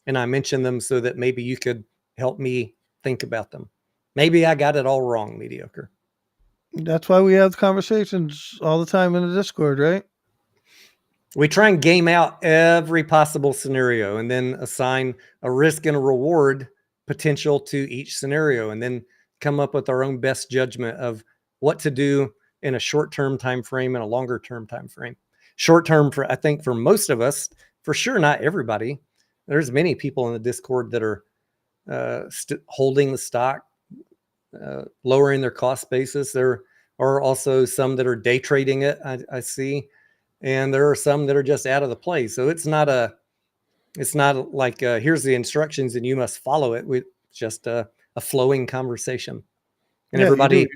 Speaker 3: and I mention them so that maybe you could help me think about them. Maybe I got it all wrong, mediocre.
Speaker 4: That's why we have conversations all the time in the Discord, right?
Speaker 3: We try and game out every possible scenario and then assign a risk and a reward potential to each scenario, and then come up with our own best judgment of what to do in a short-term time frame and a longer-term time frame. Short-term, I think for most of us, for sure, not everybody. There's many people in the Discord that are holding the stock, lowering their cost basis. There are also some that are day trading it, I see. And there are some that are just out of the play. So it's not like here's the instructions and you must follow it. It's just a flowing conversation, and everybody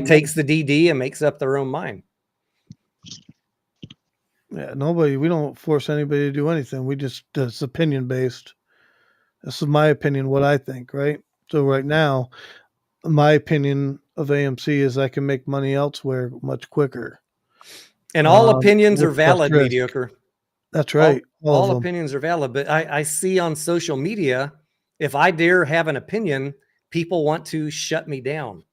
Speaker 3: takes the DD and makes up their own mind.
Speaker 4: Yeah, we don't force anybody to do anything. It's opinion based. This is my opinion, what I think, right? So right now, my opinion of AMC is I can make money elsewhere much quicker.
Speaker 3: And all opinions are valid, mediocre.
Speaker 4: That's right.
Speaker 3: All opinions are valid. But I see on social media, if I dare have an opinion, people want to shut me down.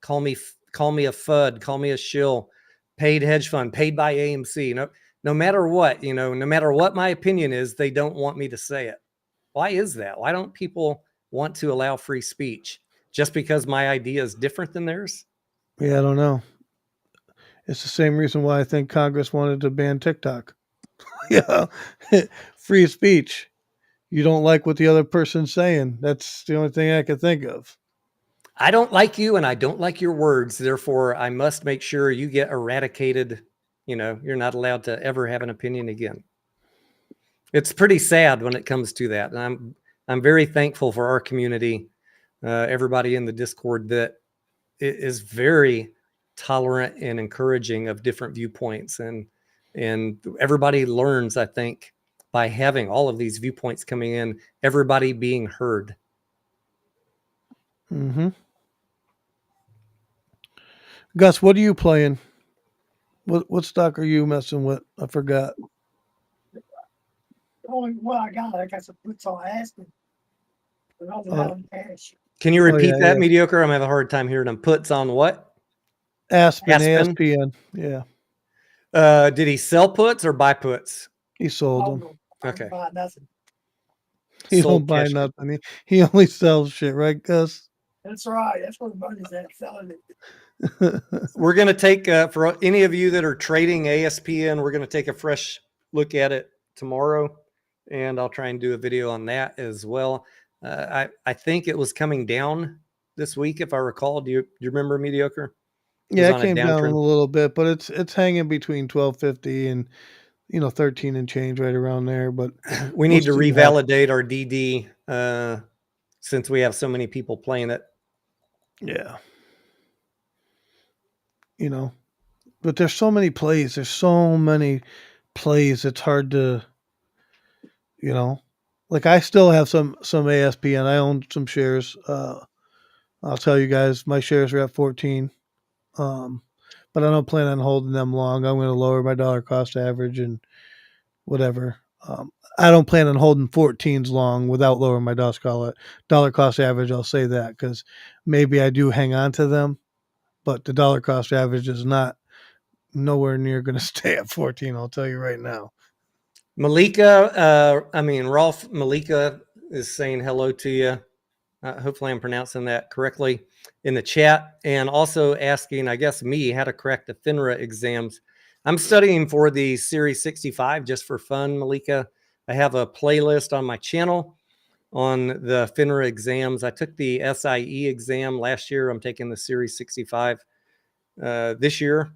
Speaker 3: Call me a FUD, call me a shill, paid hedge fund, paid by AMC. No matter what, no matter what my opinion is, they don't want me to say it. Why is that? Why don't people want to allow free speech? Just because my idea is different than theirs?
Speaker 4: Yeah, I don't know. It's the same reason why I think Congress wanted to ban TikTok. Yeah, free speech. You don't like what the other person's saying. That's the only thing I can think of.
Speaker 3: I don't like you and I don't like your words. Therefore, I must make sure you get eradicated. You're not allowed to ever have an opinion again. It's pretty sad when it comes to that. And I'm very thankful for our community everybody in the Discord that is very tolerant and encouraging of different viewpoints, and everybody learns, I think, by having all of these viewpoints coming in, everybody being heard.
Speaker 4: Mm-hmm. Gus, what are you playing? What stock are you messing with? I forgot.
Speaker 7: Only what I got some puts on Aspen. But other than that, I'm cash.
Speaker 3: Can you repeat that,
Speaker 4: yeah.
Speaker 3: Mediocre? I'm having a hard time hearing them. Puts on what?
Speaker 4: Aspen,
Speaker 3: Aspen?
Speaker 4: ASPN. Yeah.
Speaker 3: Did he sell puts or buy puts?
Speaker 4: He sold them.
Speaker 3: Okay.
Speaker 7: Buy nothing.
Speaker 4: He
Speaker 3: Sold
Speaker 4: don't buy
Speaker 3: cash.
Speaker 4: nothing. He only sells shit, right, Gus?
Speaker 7: That's right. That's where the money's at, selling it.
Speaker 3: We're going to take, for any of you that are trading ASPN, we're going to take a fresh look at it tomorrow, and I'll try and do a video on that as well. I think it was coming down this week, if I recall. Do you remember, Mediocre?
Speaker 4: Yeah, it came down a little bit, but it's hanging between 12.50 and 13 and change, right around there. But
Speaker 3: we need to revalidate our DD since we have so many people playing it.
Speaker 4: Yeah. But there's so many plays. There's so many plays. It's hard to, like I still have some ASPN. I own some shares. I'll tell you guys, my shares are at 14. But I don't plan on holding them long. I'm going to lower my dollar cost average and whatever. I don't plan on holding 14s long without lowering my dollar cost average. I'll say that because maybe I do hang on to them, but the dollar cost average is nowhere near going to stay at 14. I'll tell you right now.
Speaker 3: Rolf Malika is saying hello to you. Hopefully I'm pronouncing that correctly in the chat, and also asking, I guess, me how to crack the FINRA exams. I'm studying for the Series 65 just for fun, Malika. I have a playlist on my channel on the FINRA exams. I took the SIE exam last year. I'm taking the Series 65 this year.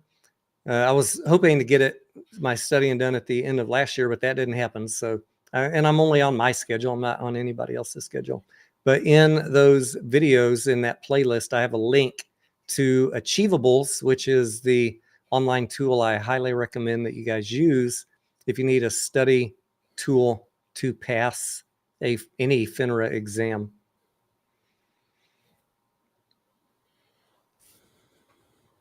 Speaker 3: I was hoping to get my studying done at the end of last year, but that didn't happen. So, and I'm only on my schedule. I'm not on anybody else's schedule. But in those videos in that playlist, I have a link to Achievables, which is the online tool I highly recommend that you guys use if you need a study tool to pass any FINRA exam.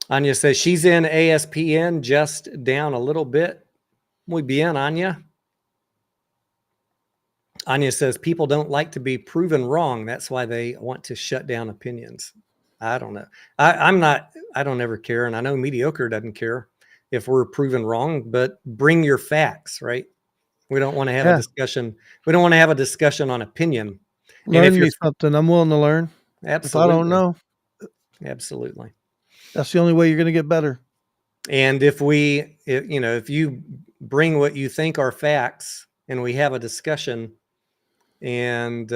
Speaker 3: Anya says she's in ASPN, just down a little bit. Muy bien, Anya. Anya says people don't like to be proven wrong. That's why they want to shut down opinions. I don't know. I don't ever care. And I know Mediocre doesn't care if we're proven wrong, but bring your facts, right? We don't want to have a discussion. We don't want to have a discussion on opinion.
Speaker 4: Learn me something. I'm willing to learn.
Speaker 3: Absolutely.
Speaker 4: If I don't know.
Speaker 3: Absolutely.
Speaker 4: That's the only way you're going to get better.
Speaker 3: And if you bring what you think are facts and we have a discussion, and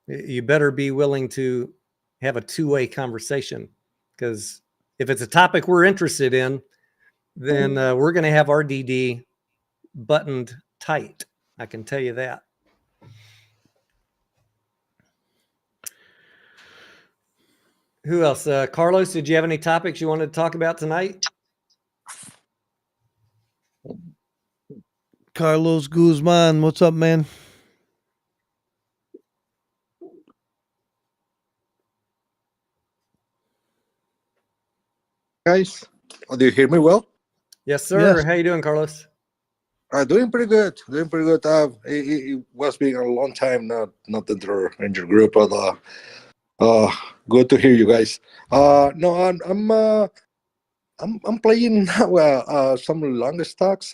Speaker 3: you better be willing to have a two-way conversation, because if it's a topic we're interested in, then we're going to have our DD buttoned tight. I can tell you that. Who else? Carlos, did you have any topics you wanted to talk about tonight?
Speaker 4: Carlos Guzman, what's up, man?
Speaker 8: Guys, do you hear me well?
Speaker 3: Yes, sir.
Speaker 4: Yes.
Speaker 3: How you doing, Carlos?
Speaker 8: Doing pretty good. It was being a long time not in your group, but good to hear you guys. No, I'm playing some long stocks,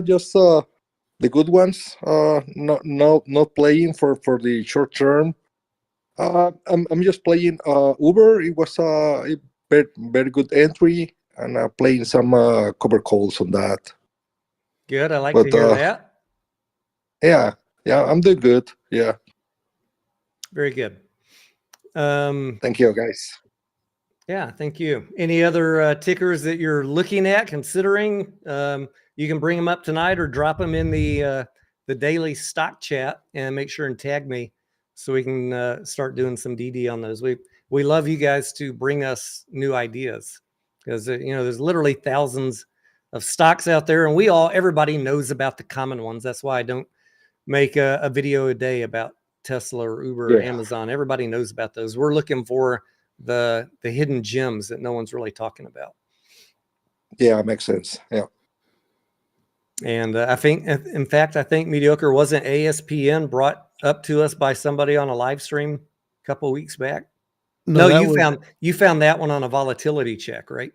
Speaker 8: just the good ones. Not playing for the short term. I'm just playing Uber. It was a very good entry, and playing some cover calls on that.
Speaker 3: Good. I like to hear that.
Speaker 8: Yeah, I'm doing good. Yeah.
Speaker 3: Very good.
Speaker 8: Thank you, guys.
Speaker 3: Yeah, thank you. Any other tickers that you're looking at, considering? You can bring them up tonight or drop them in the daily stock chat, and make sure and tag me so we can start doing some DD on those. We love you guys to bring us new ideas, because there's literally thousands of stocks out there, and everybody knows about the common ones. That's why I don't make a video a day about Tesla or Uber or Amazon. Everybody knows about those. We're looking for the hidden gems that no one's really talking about.
Speaker 8: Yeah, makes sense. Yeah.
Speaker 3: And I think Mediocre wasn't ASPN brought up to us by somebody on a live stream a couple of weeks back. No, you found that one on a volatility check, right?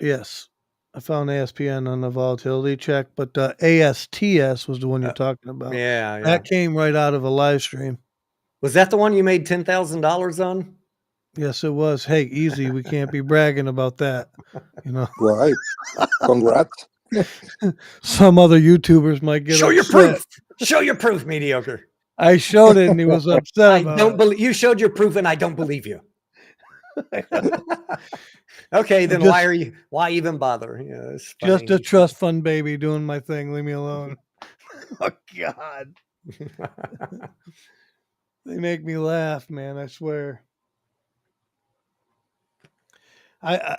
Speaker 4: Yes, I found ASPN on the volatility check, but ASTS was the one you're talking about.
Speaker 3: Yeah,
Speaker 4: That came right out of a live stream.
Speaker 3: Was that the one you made $10,000 on?
Speaker 4: Yes, it was. Hey, easy. We can't be bragging about that.
Speaker 8: Right. Congrats.
Speaker 4: Some other YouTubers might get
Speaker 3: Show
Speaker 4: upset.
Speaker 3: your proof. Show your proof, Mediocre.
Speaker 4: I showed it, and he was upset about
Speaker 3: don't believe you showed your proof, and I don't believe you. Okay, then why even bother? It's
Speaker 4: just a trust fund baby doing my thing. Leave me alone. Oh God. They make me laugh, man. I swear.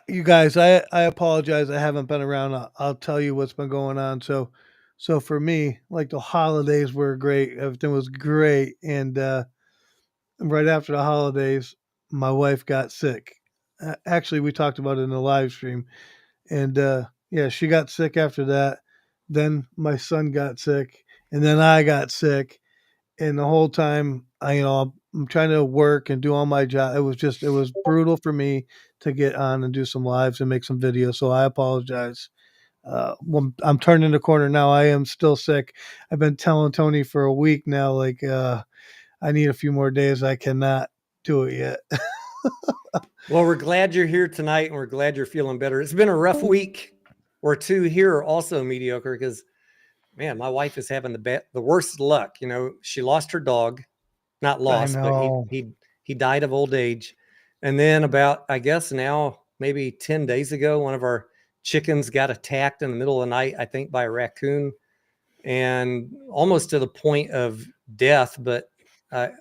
Speaker 4: You guys, I apologize. I haven't been around. I'll tell you what's been going on. So for me, like, the holidays were great. Everything was great. And right after the holidays, my wife got sick. Actually, we talked about it in the live stream. And she got sick after that. Then my son got sick. And then I got sick. And the whole time, I'm trying to work and do all my job. It was brutal for me to get on and do some lives and make some videos. So I apologize. I'm turning the corner now. I am still sick. I've been telling Tony for a week now, like, I need a few more days. I cannot do it yet.
Speaker 3: Well, we're glad you're here tonight, and we're glad you're feeling better. It's been a rough week or two here, also, Mediocre, because, man, my wife is having the worst luck. She lost her dog, not lost, but he died of old age. And then about, I guess now, maybe 10 days ago, one of our chickens got attacked in the middle of the night, I think, by a raccoon, and almost to the point of death. But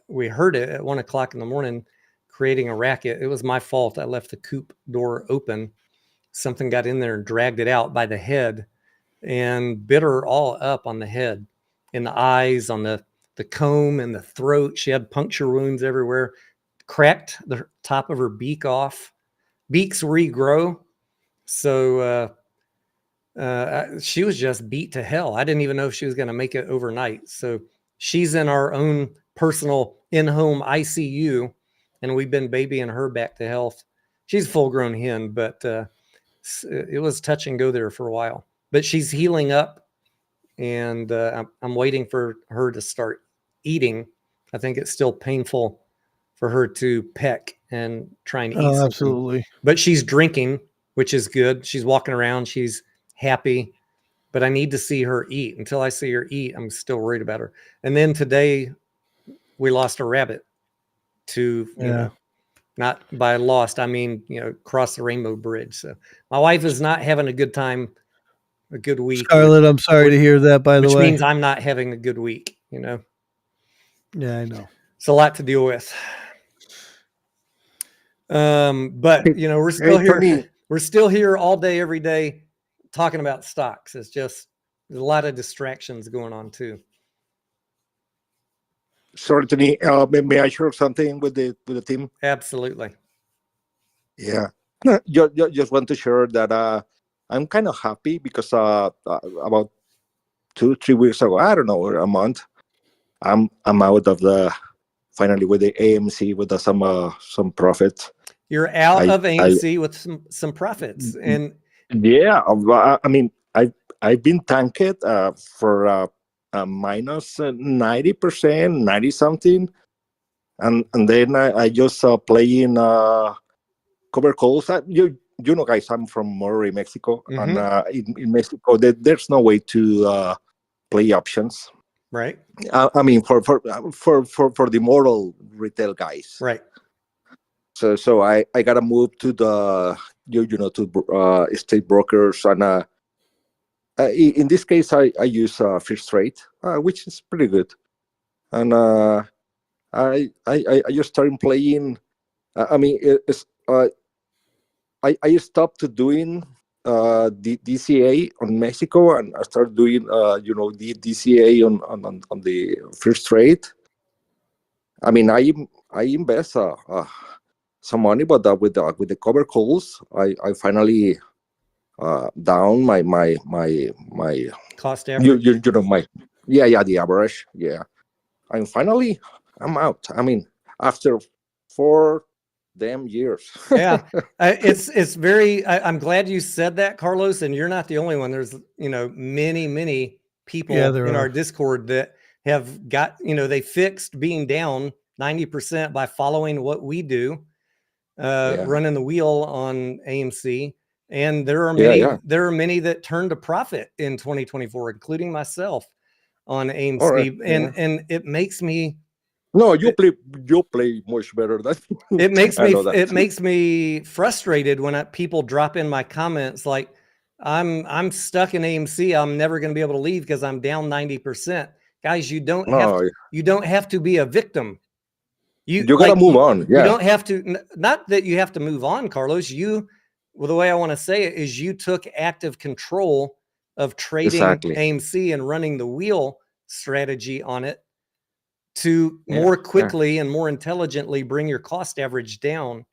Speaker 3: we heard it at 1 o'clock in the morning, creating a racket. It was my fault. I left the coop door open. Something got in there and dragged it out by the head and bit her all up on the head, in the eyes, on the comb, and the throat. She had puncture wounds everywhere, cracked the top of her beak off. Beaks regrow. So she was just beat to hell. I didn't even know if she was going to make it overnight. So she's in our own personal in-home ICU, and we've been babying her back to health. She's a full-grown hen, but it was touch and go there for a while. But she's healing up, and I'm waiting for her to start eating. I think it's still painful for her to peck and try and eat something.
Speaker 4: Absolutely.
Speaker 3: But she's drinking, which is good. She's walking around. She's happy. But I need to see her eat. Until I see her eat, I'm still worried about her. And then today, we lost a rabbit to, not by lost, I mean, cross the Rainbow Bridge. So my wife is not having a good time, a good week.
Speaker 4: Scarlett, I'm sorry to hear that, by the way.
Speaker 3: Which means I'm not having a good week,
Speaker 4: Yeah, I know.
Speaker 3: It's a lot to deal with. But we're still here.
Speaker 8: Tony.
Speaker 3: We're still here all day, every day, talking about stocks. It's just there's a lot of distractions going on too.
Speaker 8: Sorry, Tony. May I share something with the team?
Speaker 3: Absolutely.
Speaker 8: Yeah. Just want to share that I'm kind of happy because about 2-3 weeks ago, I don't know, or a month, I'm out of finally with the AMC with some profit.
Speaker 3: You're out of AMC with some profits, and
Speaker 8: yeah, I mean, I've been tanked for minus 90%, 90 something, and then I just playing cover calls. You know, guys, I'm from Monterrey, Mexico, and in Mexico, there's no way to play options.
Speaker 3: Right.
Speaker 8: I mean, for the moral retail guys.
Speaker 3: Right.
Speaker 8: So I gotta move to the to estate brokers, and in this case I use First Rate, which is pretty good, and I just started playing. I mean, I stopped doing the DCA on Mexico, and I started doing the DCA on the first trade. I mean, I invest some money, but with the cover calls, I finally down my
Speaker 3: Cost average.
Speaker 8: you know my the average, and finally I'm out. I mean, after 4 damn years.
Speaker 3: Yeah, it's very. I'm glad you said that, Carlos, and you're not the only one. There's many people
Speaker 4: there
Speaker 3: in
Speaker 4: are.
Speaker 3: our Discord that have got they fixed being down 90% by following what we do, running the wheel on AMC. And there are many that turned a profit in 2024, including myself on AMC.
Speaker 8: All right,
Speaker 3: and it makes me.
Speaker 8: No, you play much better than
Speaker 3: It makes
Speaker 8: I
Speaker 3: me
Speaker 8: know that.
Speaker 3: it makes me frustrated when people drop in my comments like I'm stuck in AMC. I'm never going to be able to leave because I'm down 90%. Guys, you don't have to be a victim. You
Speaker 8: gotta move on.
Speaker 3: You don't have to. Not that you have to move on, Carlos. The way I want to say it is, you took active control of trading AMC and running the wheel strategy on it to more quickly and more intelligently bring your cost average down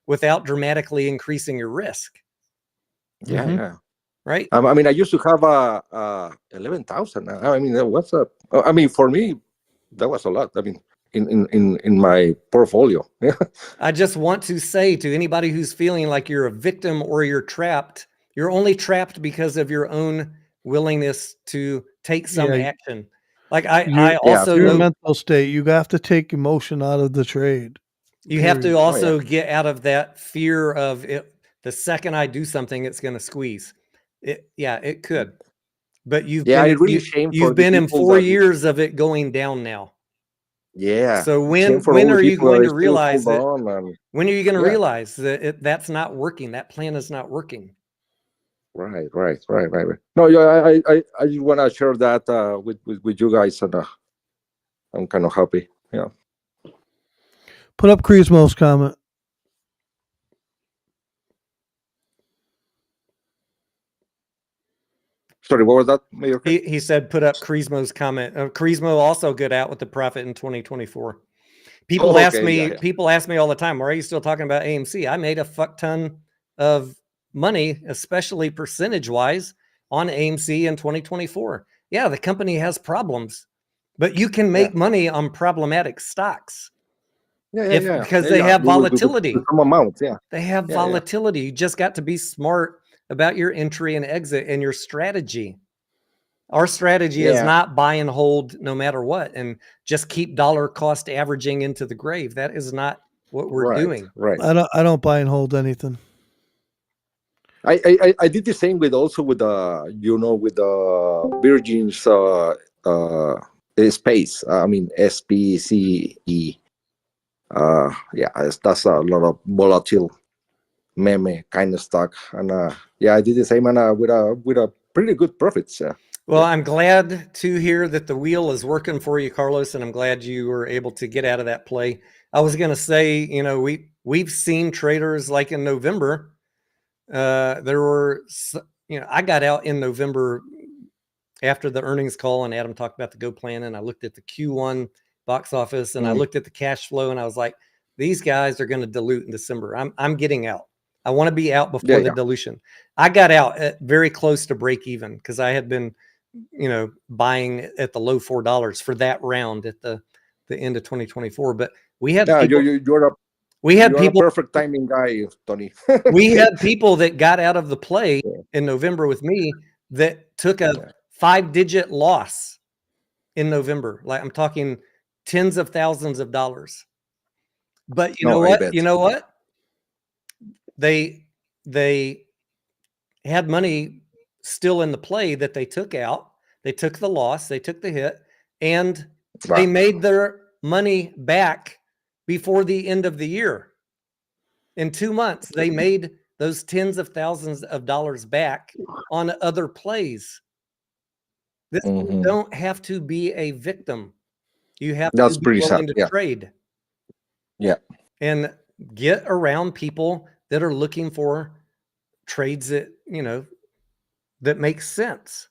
Speaker 3: without dramatically increasing your risk. Right.
Speaker 8: I mean, I used to have 11,000. I mean, what's up? I mean, for me, that was a lot. I mean, in my portfolio.
Speaker 3: I just want to say to anybody who's feeling like you're a victim or you're trapped, you're only trapped because of your own willingness to take some action. Like I also
Speaker 4: your mental state, you have to take emotion out of the trade.
Speaker 3: You have to also get out of that fear of it. The second I do something, it's going to squeeze. It could. But you've been in 4 years of it going down now.
Speaker 8: Yeah.
Speaker 3: So when are you going to realize that? When are you going to realize that that's not working? That plan is not working.
Speaker 8: Right. No, I just want to share that with you guys, and I'm kind of happy. Yeah.
Speaker 4: Put up Crismo's comment.
Speaker 8: Sorry, what was that?
Speaker 3: He said put up Crismo's comment. Crismo also good out with the profit in 2024. People ask me all the time, why are you still talking about AMC? I made a fuck ton of money, especially percentage wise, on AMC in 2024. Yeah, the company has problems, but you can make money on problematic stocks. Because they have volatility.
Speaker 8: Some amount,
Speaker 3: They have volatility. You just got to be smart about your entry and exit and your strategy. Our strategy is not buy and hold no matter what, and just keep dollar cost averaging into the grave. That is not what we're doing.
Speaker 8: Right.
Speaker 4: I don't buy and hold anything.
Speaker 8: I did the same with the Virgin's space. I mean SPCE. That's a lot of volatile meme kind of stock, and I did the same, and with a pretty good profits.
Speaker 3: Well, I'm glad to hear that the wheel is working for you, Carlos, and I'm glad you were able to get out of that play. I was going to say, we've seen traders like in November. There were, I got out in November after the earnings call, and Adam talked about the Go plan, and I looked at the Q1 box office, and I looked at the cash flow, and I was like, these guys are going to dilute in December. I'm getting out. I want to be out before the dilution. I got out at very close to break even because I had been buying at the low $4 for that round at the end of 2024, but we had people, you're a
Speaker 8: perfect timing guy, Tony.
Speaker 3: We had people that got out of the play in November with me that took a 5-digit loss in November. Like, I'm talking tens of thousands of dollars. But you know what? They had money still in the play that they took out. They took the loss, they took the hit, and they made their money back before the end of the year. In 2 months, they made those tens of thousands of dollars back on other plays. You don't have to be a victim. You have
Speaker 8: That's
Speaker 3: to be
Speaker 8: pretty sad.
Speaker 3: willing to
Speaker 8: Yeah.
Speaker 3: trade
Speaker 8: Yeah.
Speaker 3: and get around people that are looking for trades that, that make sense.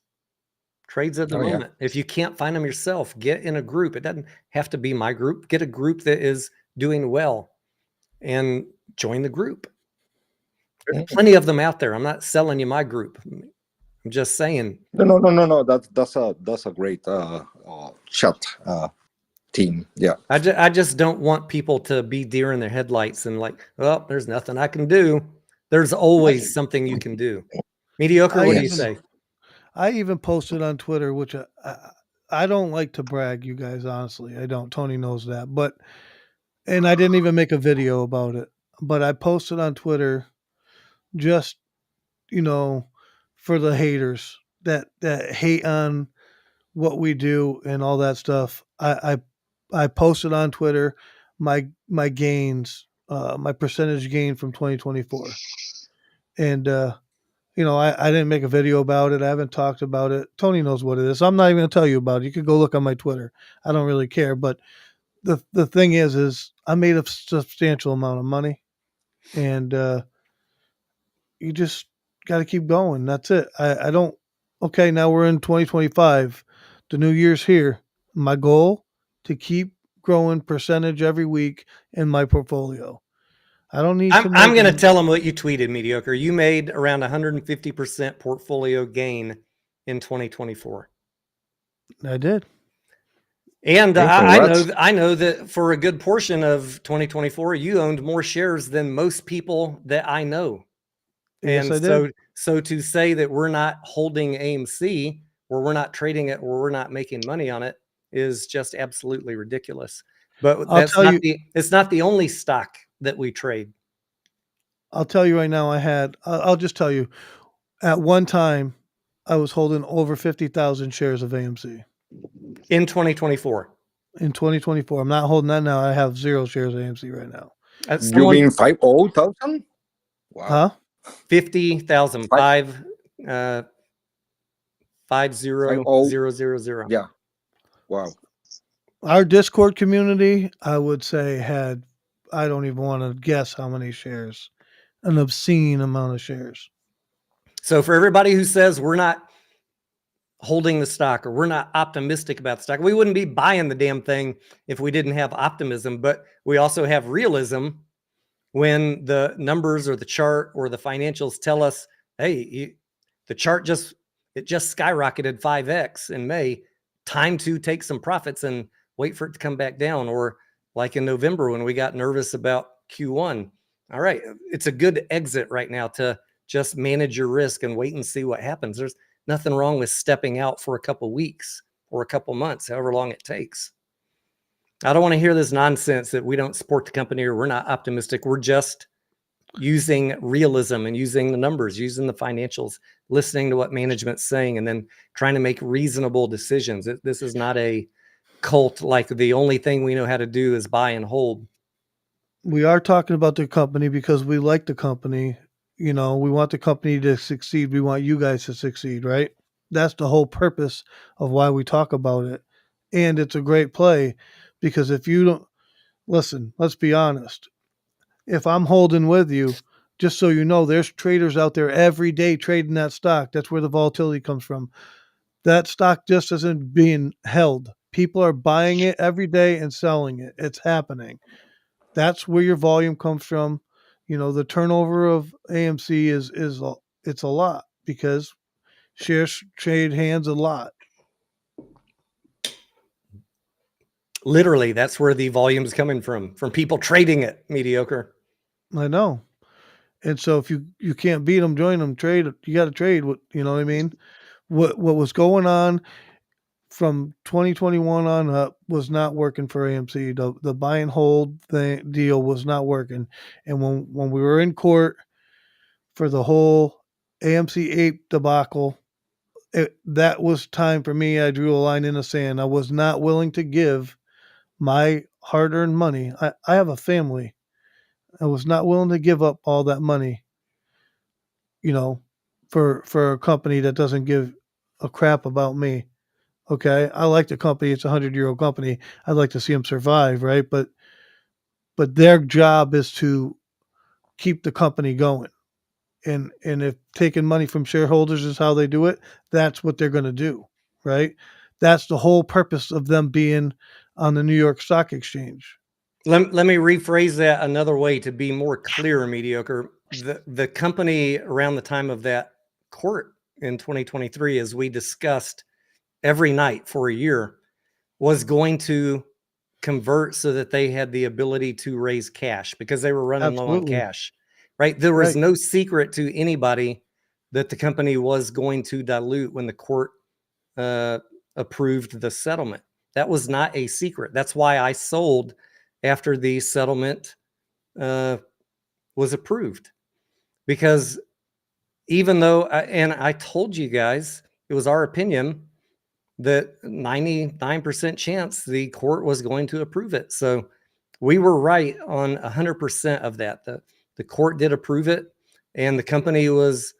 Speaker 3: Trades of the
Speaker 8: Oh, yeah.
Speaker 3: moment. If you can't find them yourself, get in a group. It doesn't have to be my group. Get a group that is doing well and join the group. There's plenty of them out there. I'm not selling you my group. I'm just saying.
Speaker 8: No. That's a great chat team. Yeah.
Speaker 3: I just don't want people to be deer in their headlights and like, well, there's nothing I can do. There's always something you can do. Mediocre, what do you say?
Speaker 4: I even posted on Twitter, which I don't like to brag, you guys, honestly. I don't. Tony knows that. And I didn't even make a video about it. But I posted on Twitter just, for the haters that hate on what we do and all that stuff. I posted on Twitter my gains, my percentage gain from 2024. And I didn't make a video about it. I haven't talked about it. Tony knows what it is. I'm not even going to tell you about it. You could go look on my Twitter. I don't really care. But the thing is I made a substantial amount of money, and you just got to keep going. That's it. I don't. Okay, now we're in 2025. The new year's here. My goal to keep growing percentage every week in my portfolio. I don't need to.
Speaker 3: I'm going to tell them what you tweeted, Mediocre. You made around 150% portfolio gain in 2024.
Speaker 4: I did.
Speaker 3: And I know that for a good portion of 2024, you owned more shares than most people that I know.
Speaker 4: Yes,
Speaker 3: And
Speaker 4: I did.
Speaker 3: so to say that we're not holding AMC or we're not trading it or we're not making money on it is just absolutely ridiculous. But it's not the only stock that we trade.
Speaker 4: I'll tell you right now, I'll just tell you, at one time, I was holding over 50,000 shares of AMC.
Speaker 3: In 2024.
Speaker 4: In 2024. I'm not holding that now. I have 0 shares of AMC right now.
Speaker 8: You mean 50,000? Wow.
Speaker 4: Huh?
Speaker 3: 50,000. 50,000.
Speaker 8: Yeah. Wow.
Speaker 4: Our Discord community, I would say, had, I don't even want to guess how many shares. An obscene amount of shares.
Speaker 3: So for everybody who says we're not holding the stock or we're not optimistic about the stock, we wouldn't be buying the damn thing if we didn't have optimism, but we also have realism when the numbers or the chart or the financials tell us, hey, the chart just skyrocketed 5x in May, time to take some profits and wait for it to come back down. Or like in November when we got nervous about Q1. All right, it's a good exit right now to just manage your risk and wait and see what happens. There's nothing wrong with stepping out for a couple weeks or a couple months, however long it takes. I don't want to hear this nonsense that we don't support the company or we're not optimistic. We're just using realism and using the numbers, using the financials, listening to what management's saying, and then trying to make reasonable decisions. This is not a cult like the only thing we know how to do is buy and hold.
Speaker 4: We are talking about the company because we like the company. We want the company to succeed. We want you guys to succeed, right? That's the whole purpose of why we talk about it. And it's a great play because if you don't listen, let's be honest. If I'm holding with you, just so you know, there's traders out there every day trading that stock. That's where the volatility comes from. That stock just isn't being held. People are buying it every day and selling it. It's happening. That's where your volume comes from. The turnover of AMC it's a lot because shares trade hands a lot.
Speaker 3: Literally, that's where the volume's coming from people trading it, Mediocre.
Speaker 4: I know. And so if you can't beat them, join them, trade. You got to trade. You know what I mean? What was going on from 2021 on up was not working for AMC. The buy and hold deal was not working. And when we were in court for the whole AMC ape debacle, that was time for me. I drew a line in the sand. I was not willing to give my hard-earned money. I have a family. I was not willing to give up all that money, for a company that doesn't give a crap about me. Okay, I like the company. It's a 100-year-old company. I'd like to see them survive, right? But their job is to keep the company going. And if taking money from shareholders is how they do it, that's what they're going to do, right? That's the whole purpose of them being on the New York Stock Exchange.
Speaker 3: Let me rephrase that another way to be more clear, mediocre. The company around the time of that court in 2023, as we discussed every night for a year, was going to convert so that they had the ability to raise cash because they were running low on
Speaker 4: Absolutely.
Speaker 3: cash, right? There was
Speaker 4: Right.
Speaker 3: no secret to anybody that the company was going to dilute when the court approved the settlement. That was not a secret. That's why I sold after the settlement was approved, because even though, and I told you guys, it was our opinion that 99% chance the court was going to approve it. So we were right on 100% of that. The court did approve it, and the company was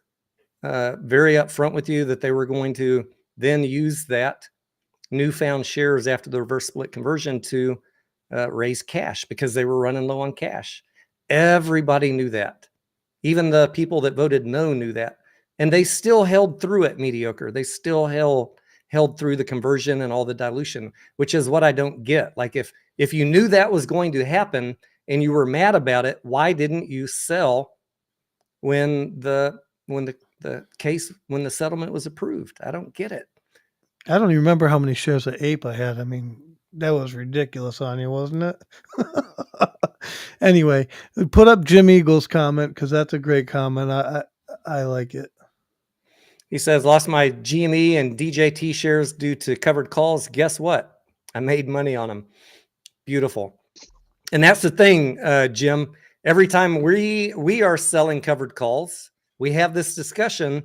Speaker 3: very upfront with you that they were going to then use that newfound shares after the reverse split conversion to raise cash because they were running low on cash. Everybody knew that. Even the people that voted no knew that. And they still held through it, mediocre. They still held through the conversion and all the dilution, which is what I don't get. Like if you knew that was going to happen and you were mad about it, why didn't you sell when the settlement was approved? I don't get it.
Speaker 4: I don't even remember how many shares of Ape I had. I mean, that was ridiculous on you, wasn't it? Anyway, put up Jim Eagle's comment because that's a great comment. I like it.
Speaker 3: He says, lost my GME and DJT shares due to covered calls. Guess what? I made money on them. Beautiful. And that's the thing, Jim. Every time we are selling covered calls, we have this discussion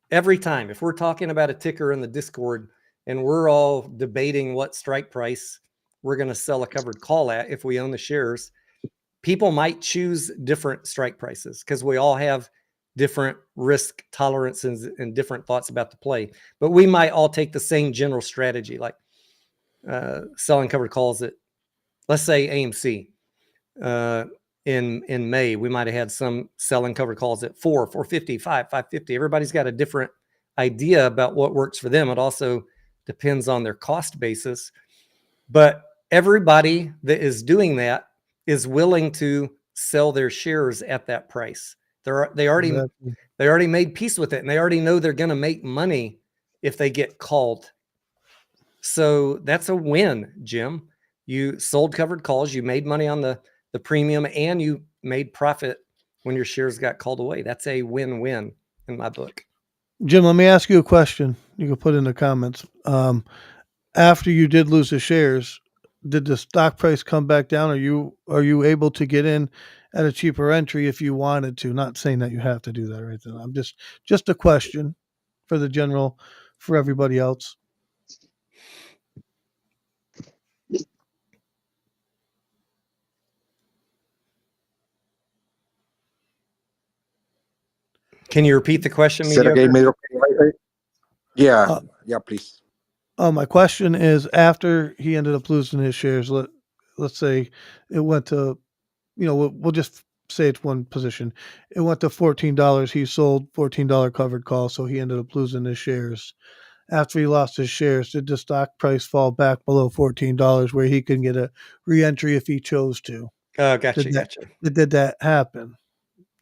Speaker 3: every time. If we're talking about a ticker in the Discord and we're all debating what strike price we're going to sell a covered call at if we own the shares, people might choose different strike prices because we all have different risk tolerances and different thoughts about the play. But we might all take the same general strategy, like selling covered calls at, let's say, AMC. In May, we might have had some selling covered calls at 450, 550. Everybody's got a different idea about what works for them. It also depends on their cost basis. But everybody that is doing that is willing to sell their shares at that price. They already made peace with it, and they already know they're going to make money if they get called. So that's a win, Jim. You sold covered calls, you made money on the premium, and you made profit when your shares got called away. That's a win-win in my book.
Speaker 4: Jim, let me ask you a question. You can put in the comments. After you did lose the shares, did the stock price come back down? Are you able to get in at a cheaper entry if you wanted to? Not saying that you have to do that right then. I'm just a question for everybody else.
Speaker 3: Can you repeat the question,
Speaker 8: Say it again,
Speaker 3: mediocre?
Speaker 8: Yeah, yeah, please.
Speaker 4: My question is, after he ended up losing his shares, let's say it went to, we'll just say it's one position. It went to $14. He sold $14 covered call, so he ended up losing his shares. After he lost his shares, did the stock price fall back below $14 where he can get a re-entry if he chose to?
Speaker 3: Gotcha.
Speaker 4: Did that happen?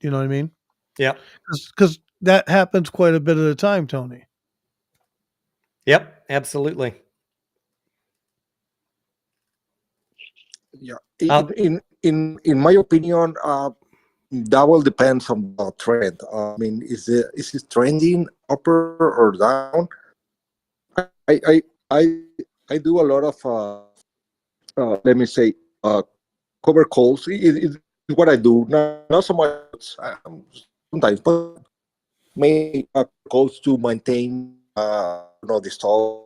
Speaker 4: You know what I mean?
Speaker 3: Yeah.
Speaker 4: Because that happens quite a bit at a time, Tony.
Speaker 3: Yep, absolutely.
Speaker 8: Yeah. In my opinion, that will depend on the trend. I mean, is it trending upper or down? I do a lot of let me say cover calls. It's what I do. Not so much sometimes, but may calls to maintain the stock,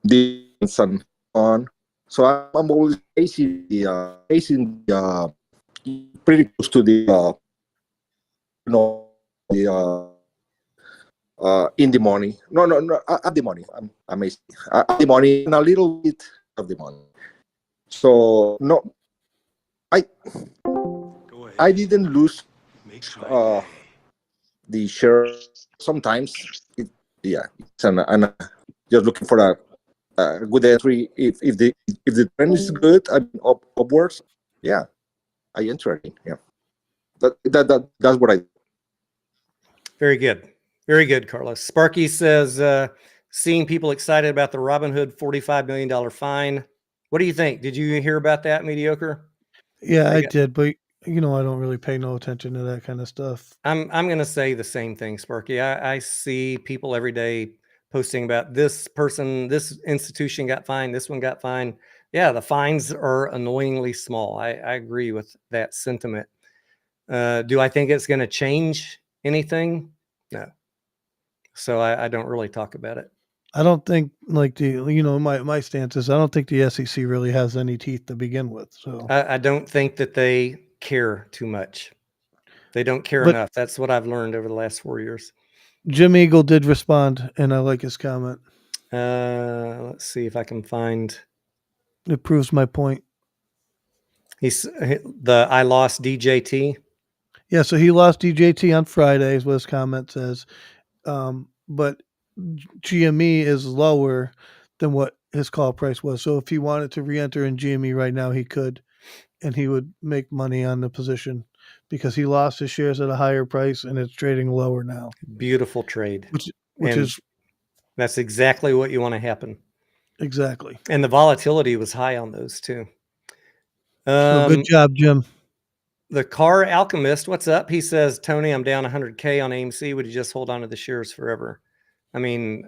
Speaker 8: distance and on. So I'm always facing the pretty close to the the in the money. No, at the money. I'm amazing. At the money and a little bit of the money. So no, I I didn't lose uh, the share. Sometimes, yeah, it's just looking for a good entry. If the trend is good, I mean, upwards, yeah, I enter it. Yeah, that's what I do.
Speaker 3: Very good. Very good, Carlos. Sparky says, seeing people excited about the Robinhood $45 million fine. What do you think? Did you hear about that, Mediocre?
Speaker 4: Yeah,
Speaker 3: They
Speaker 4: I
Speaker 3: got-
Speaker 4: did, but I don't really pay no attention to that kind of stuff.
Speaker 3: I'm going to say the same thing, Sparky. I see people every day posting about this person, this institution got fined, this one got fined. Yeah, the fines are annoyingly small. I agree with that sentiment. Do I think it's going to change anything? No. So I don't really talk about it.
Speaker 4: I don't think like my stance is I don't think the SEC really has any teeth to begin with. So,
Speaker 3: I don't think that they care too much. They don't care
Speaker 4: but
Speaker 3: enough. That's what I've learned over the last 4 years.
Speaker 4: Jim Eagle did respond, and I like his comment.
Speaker 3: Let's see if I can find.
Speaker 4: It proves my point.
Speaker 3: I lost DJT.
Speaker 4: Yeah, so he lost DJT on Friday, is what his comment says. But GME is lower than what his call price was. So if he wanted to re-enter in GME right now, he could, and he would make money on the position because he lost his shares at a higher price and it's trading lower now.
Speaker 3: Beautiful trade.
Speaker 4: Which
Speaker 3: And
Speaker 4: is
Speaker 3: that's exactly what you want to happen.
Speaker 4: exactly.
Speaker 3: And the volatility was high on those too.
Speaker 4: So good job, Jim.
Speaker 3: The Car Alchemist, what's up? He says, Tony, I'm down 100K on AMC. Would you just hold on to the shares forever? I mean,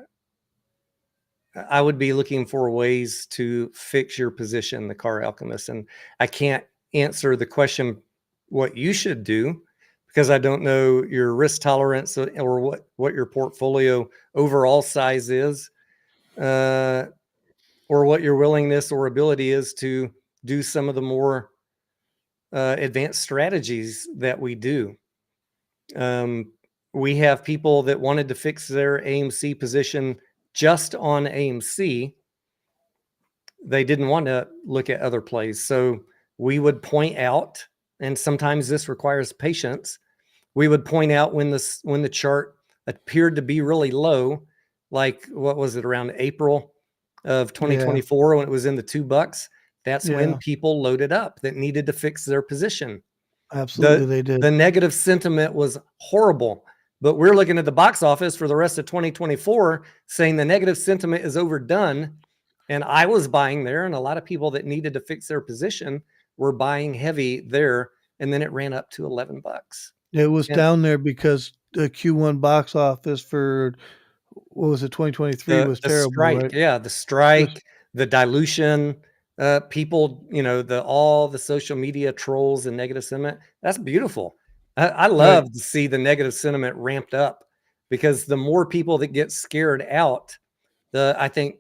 Speaker 3: I would be looking for ways to fix your position, the Car Alchemist. And I can't answer the question what you should do because I don't know your risk tolerance or what your portfolio overall size is, or what your willingness or ability is to do some of the more advanced strategies that we do. We have people that wanted to fix their AMC position just on AMC. They didn't want to look at other plays. So we would point out, and sometimes this requires patience. We would point out when the chart appeared to be really low, like what was it, around April of 2024 when it was in the $2. That's when people loaded up that needed to fix their position.
Speaker 4: Absolutely, they did.
Speaker 3: The negative sentiment was horrible, but we're looking at the box office for the rest of 2024 saying the negative sentiment is overdone. And I was buying there, and a lot of people that needed to fix their position were buying heavy there. And then it ran up to $11.
Speaker 4: It was down there because the Q1 box office for what was it, 2023 was terrible,
Speaker 3: strike,
Speaker 4: right?
Speaker 3: Yeah, the strike, the dilution, people, all the social media trolls and negative sentiment. That's beautiful. I love to see the negative sentiment ramped up because the more people that get scared out, I think,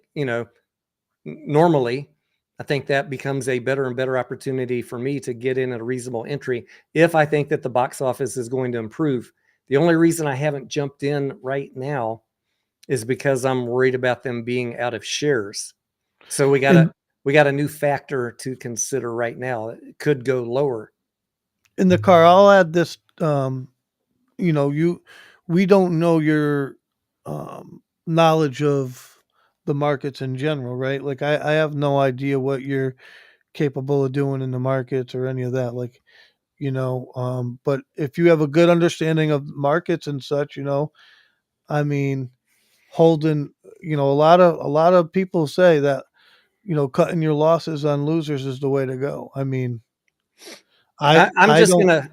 Speaker 3: normally, I think that becomes a better and better opportunity for me to get in at a reasonable entry if I think that the box office is going to improve. The only reason I haven't jumped in right now is because I'm worried about them being out of shares. So we got a new factor to consider right now. It could go lower.
Speaker 4: In the car, I'll add this. We don't know your knowledge of the markets in general, right? Like I have no idea what you're capable of doing in the markets or any of that. Like, but if you have a good understanding of markets and such, I mean, holding, a lot of people say that, cutting your losses on losers is the way to go. I mean,
Speaker 3: I'm just gonna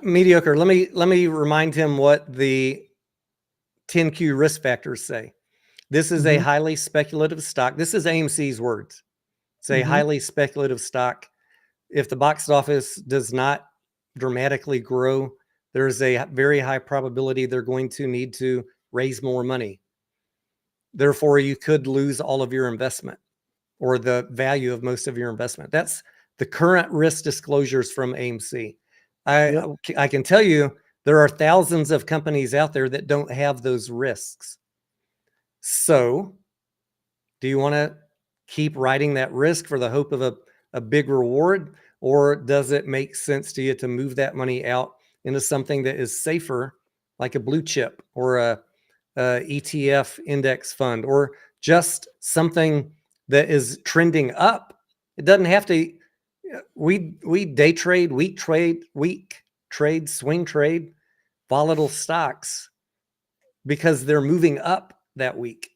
Speaker 3: mediocre. Let me remind him what the 10Q risk factors say. This is a highly speculative stock. This is AMC's words. It's a highly speculative stock. If the box office does not dramatically grow, there's a very high probability they're going to need to raise more money. Therefore, you could lose all of your investment or the value of most of your investment. That's the current risk disclosures from AMC. I can tell you There are thousands of companies out there that don't have those risks. So, do you want to keep riding that risk for the hope of a big reward? Or does it make sense to you to move that money out into something that is safer, like a blue chip or a ETF index fund, or just something that is trending up? It doesn't have to. We day trade, week trade, swing trade, volatile stocks because they're moving up that week.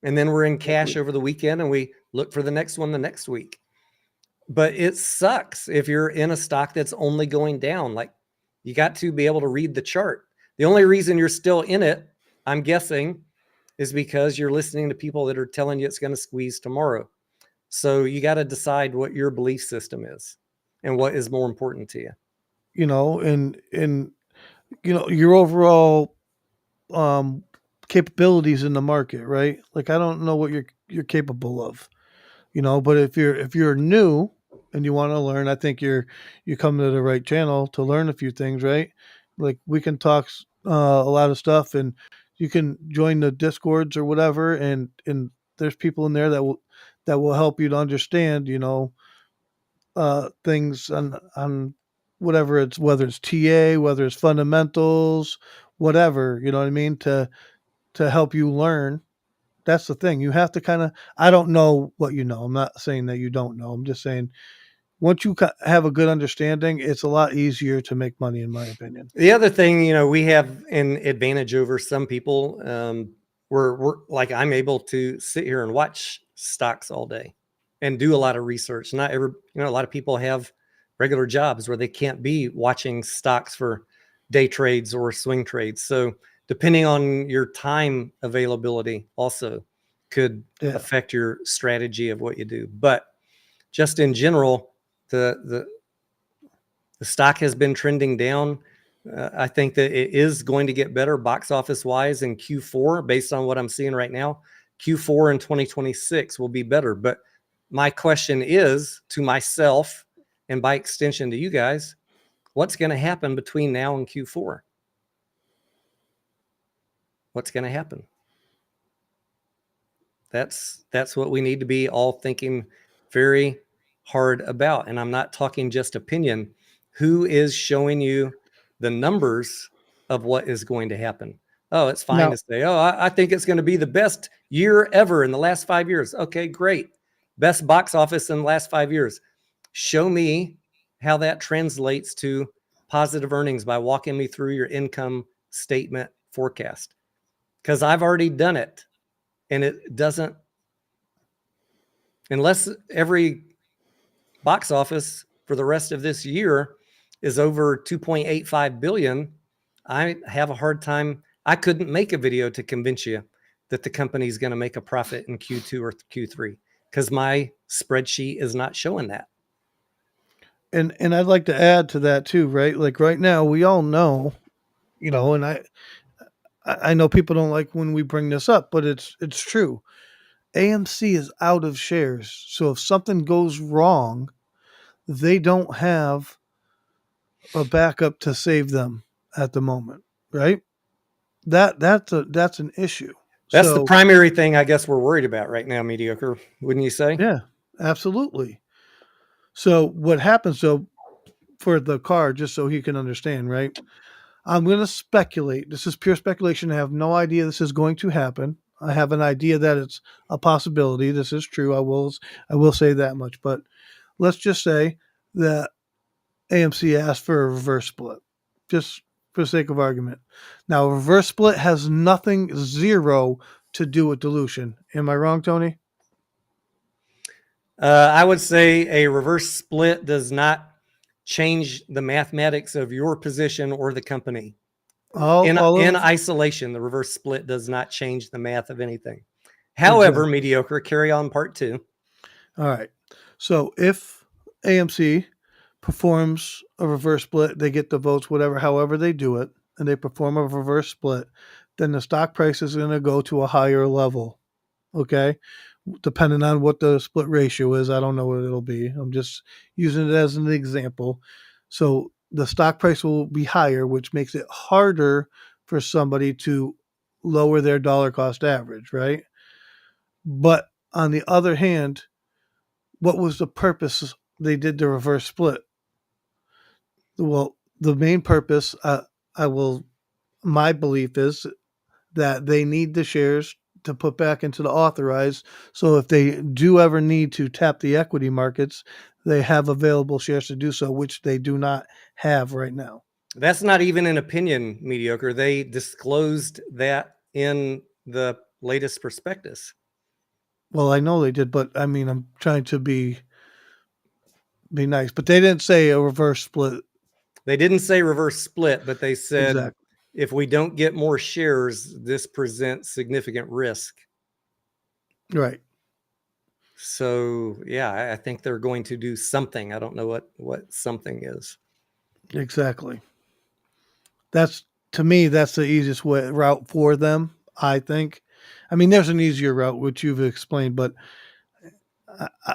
Speaker 3: And then we're in cash over the weekend and we look for the next one the next week. But it sucks if you're in a stock that's only going down. Like, you got to be able to read the chart. The only reason you're still in it, I'm guessing, is because you're listening to people that are telling you it's going to squeeze tomorrow. So you got to decide what your belief system is and what is more important to you.
Speaker 4: You know, and your overall capabilities in the market, right? Like, I don't know what you're capable of, but if you're new and you want to learn, I think you come to the right channel to learn a few things, right? Like, we can talk a lot of stuff, and you can join the discords or whatever, and there's people in there that will help you to understand, things on whatever whether it's TA, whether it's fundamentals, whatever, you know what I mean, to help you learn. That's the thing. You have to kind of, I don't know what you know. I'm not saying that you don't know. I'm just saying once you have a good understanding, it's a lot easier to make money, in my opinion.
Speaker 3: The other thing, we have an advantage over some people. We're like, I'm able to sit here and watch stocks all day and do a lot of research. Not every, a lot of people have regular jobs where they can't be watching stocks for day trades or swing trades. So depending on your time availability also could affect your strategy of what you do. But just in general, the stock has been trending down. I think that it is going to get better box office wise in Q4 based on what I'm seeing right now. Q4 in 2026 will be better. But my question is to myself, and by extension to you guys, what's going to happen between now and Q4? What's going to happen? That's what we need to be all thinking very hard about. And I'm not talking just opinion. Who is showing you the numbers of what is going to happen? Oh, it's fine to say, I think it's going to be the best year ever in the last 5 years. Okay, great. Best box office in the last 5 years. Show me how that translates to positive earnings by walking me through your income statement forecast. Because I've already done it. And it doesn't, unless every box office for the rest of this year is over 2.85 billion, I have a hard time. I couldn't make a video to convince you that the company is going to make a profit in Q2 or Q3 because my spreadsheet is not showing that.
Speaker 4: And I'd like to add to that too, right? Like, right now, we all know, and I know people don't like when we bring this up, but it's true. AMC is out of shares. So if something goes wrong, they don't have a backup to save them at the moment, right? That's an issue.
Speaker 3: That's the primary thing I guess we're worried about right now, Mediocre, wouldn't you say?
Speaker 4: Yeah, absolutely. So what happens for the car, just so he can understand, right? I'm going to speculate. This is pure speculation. I have no idea this is going to happen. I have an idea that it's a possibility. This is true. I will say that much. But let's just say that AMC asked for a reverse split, just for the sake of argument. Now, a reverse split has nothing, zero, to do with dilution. Am I wrong, Tony?
Speaker 3: I would say a reverse split does not change the mathematics of your position or the company. In isolation, the reverse split does not change the math of anything. However, exactly. Mediocre, carry on part 2.
Speaker 4: All right. So if AMC performs a reverse split, they get the votes, however they do it, and they perform a reverse split, then the stock price is going to go to a higher level. Okay. Depending on what the split ratio is, I don't know what it'll be. I'm just using it as an example. So the stock price will be higher, which makes it harder for somebody to lower their dollar cost average, right? But on the other hand, what was the purpose they did the reverse split? Well, the main purpose, my belief is that they need the shares to put back into the authorized. So if they do ever need to tap the equity markets, they have available shares to do so, which they do not have right now.
Speaker 3: That's not even an opinion, mediocre. They disclosed that in the latest prospectus.
Speaker 4: Well, I know they did, but I mean, I'm trying to be nice, but they didn't say a reverse split.
Speaker 3: They didn't say reverse split, but they said
Speaker 4: Exactly.
Speaker 3: if we don't get more shares, this presents significant risk.
Speaker 4: Right.
Speaker 3: So yeah, I think they're going to do something. I don't know what something is.
Speaker 4: Exactly. That's, to me, that's the easiest route for them, I think. I mean, there's an easier route, which you've explained, but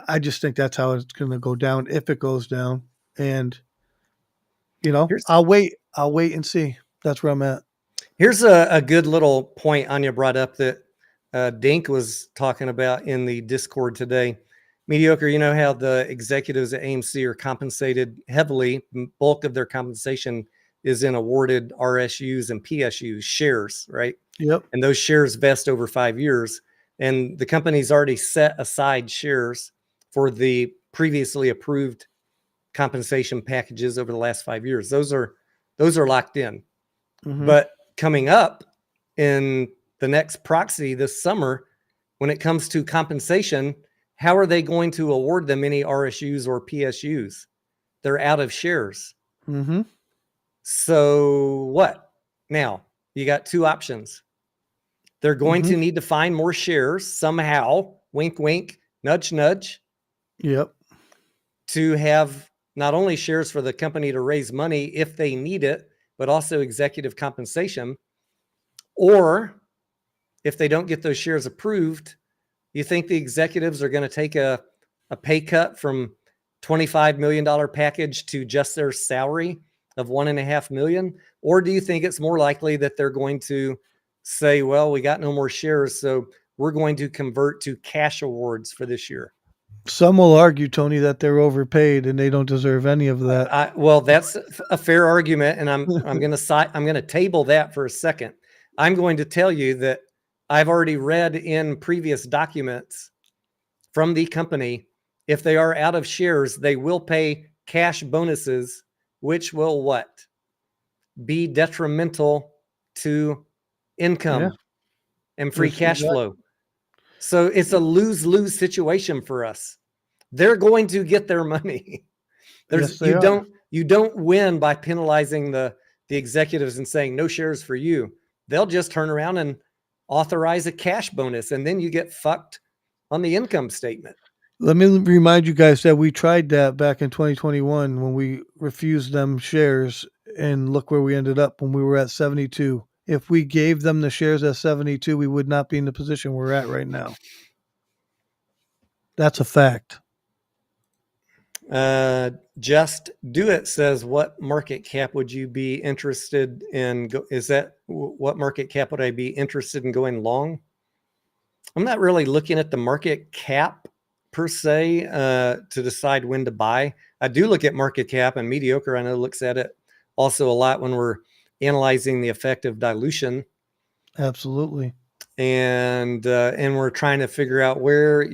Speaker 4: I just think that's how it's going to go down if it goes down. And,
Speaker 3: Here's
Speaker 4: I'll wait and see. That's where I'm at.
Speaker 3: Here's a good little point Anya brought up that Dink was talking about in the Discord today. Mediocre, you know how the executives at AMC are compensated heavily. Bulk of their compensation is in awarded RSUs and PSUs, shares, right?
Speaker 4: Yep.
Speaker 3: And those shares vest over 5 years. And the company's already set aside shares for the previously approved compensation packages over the last 5 years. Those are locked in.
Speaker 4: Mm-hmm.
Speaker 3: But coming up in the next proxy this summer, when it comes to compensation, how are they going to award them any RSUs or PSUs? They're out of shares.
Speaker 4: Mm-hmm.
Speaker 3: So what? Now, you got two options. They're going
Speaker 4: Mm-hmm.
Speaker 3: to need to find more shares somehow, wink, wink, nudge, nudge,
Speaker 4: Yep.
Speaker 3: to have not only shares for the company to raise money if they need it, but also executive compensation. Or if they don't get those shares approved, you think the executives are going to take a pay cut from $25 million package to just their salary of $1.5 million? Or do you think it's more likely that they're going to say, well, we got no more shares, so we're going to convert to cash awards for this year?
Speaker 4: Some will argue, Tony, that they're overpaid and they don't deserve any of that.
Speaker 3: Well, that's a fair argument, and I'm going to table that for a second. I'm going to tell you that I've already read in previous documents from the company, if they are out of shares, they will pay cash bonuses, which will what? Be detrimental to income and free cash flow. So it's a lose-lose situation for us. They're going to get their money.
Speaker 4: Yes, they are.
Speaker 3: You don't win by penalizing the executives and saying no shares for you. They'll just turn around and authorize a cash bonus, and then you get fucked on the income statement.
Speaker 4: Let me remind you guys that we tried that back in 2021 when we refused them shares, and look where we ended up when we were at 72. If we gave them the shares at 72, we would not be in the position we're at right now. That's a fact.
Speaker 3: Just Do It says, what market cap would you be interested in? What market cap would I be interested in going long? I'm not really looking at the market cap per se to decide when to buy. I do look at market cap, and Mediocre, I know, looks at it also a lot when we're analyzing the effect of dilution.
Speaker 4: Absolutely.
Speaker 3: And we're trying to figure out where,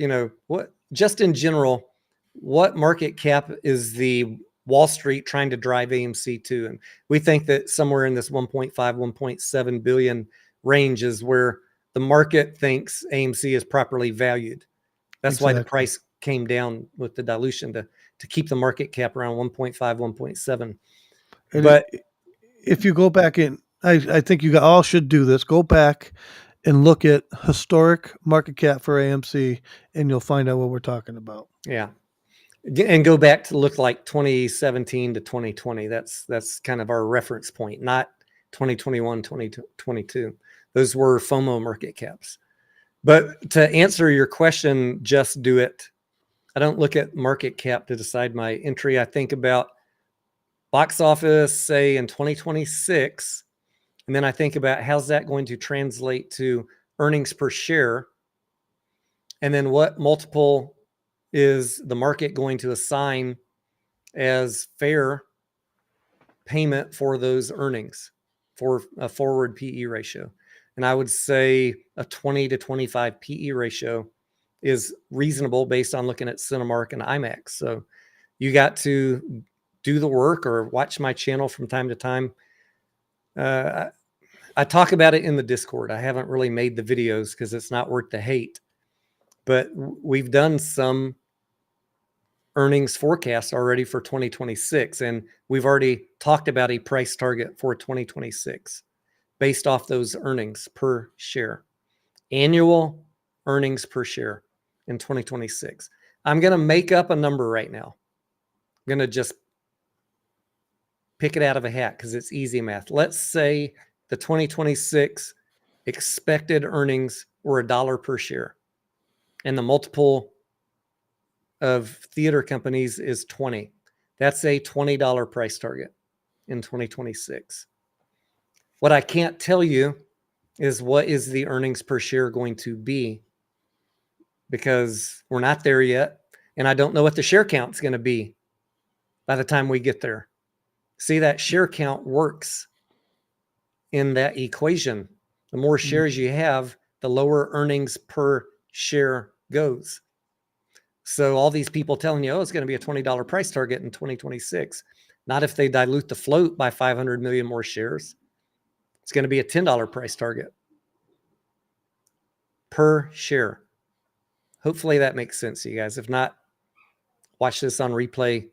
Speaker 3: what, just in general, what market cap is the Wall Street trying to drive AMC to? And we think that somewhere in this 1.5, 1.7 billion range is where the market thinks AMC is properly valued. That's why the price came down with the dilution to keep the market cap around 1.5, 1.7. But
Speaker 4: if you go back in, I think you all should do this. Go back and look at historic market cap for AMC, and you'll find out what we're talking about.
Speaker 3: Yeah. And go back to look like 2017 to 2020. That's kind of our reference point, not 2021, 2022. Those were FOMO market caps. But to answer your question, Just Do It. I don't look at market cap to decide my entry. I think about box office, say in 2026, and then I think about how's that going to translate to earnings per share, and then what multiple is the market going to assign as fair payment for those earnings for a forward PE ratio. And I would say a 20 to 25 PE ratio is reasonable based on looking at Cinemark and IMAX. So you got to do the work or watch my channel from time to time. I talk about it in the Discord. I haven't really made the videos because it's not worth the hate, but we've done some earnings forecast already for 2026. And we've already talked about a price target for 2026 based off those earnings per share, annual earnings per share in 2026. I'm going to make up a number right now. I'm going to just pick it out of a hat because it's easy math. Let's say the 2026 expected earnings were $1 per share and the multiple of theater companies is 20. That's a $20 price target in 2026. What I can't tell you is what is the earnings per share going to be because we're not there yet. And I don't know what the share count is going to be by the time we get there. See, that share count works in that equation. The more shares you have, the lower earnings per share goes. So all these people telling you, oh, it's going to be a $20 price target in 2026. Not if they dilute the float by 500 million more shares. It's going to be a $10 price target per share. Hopefully that makes sense to you guys. If not, watch this on replay.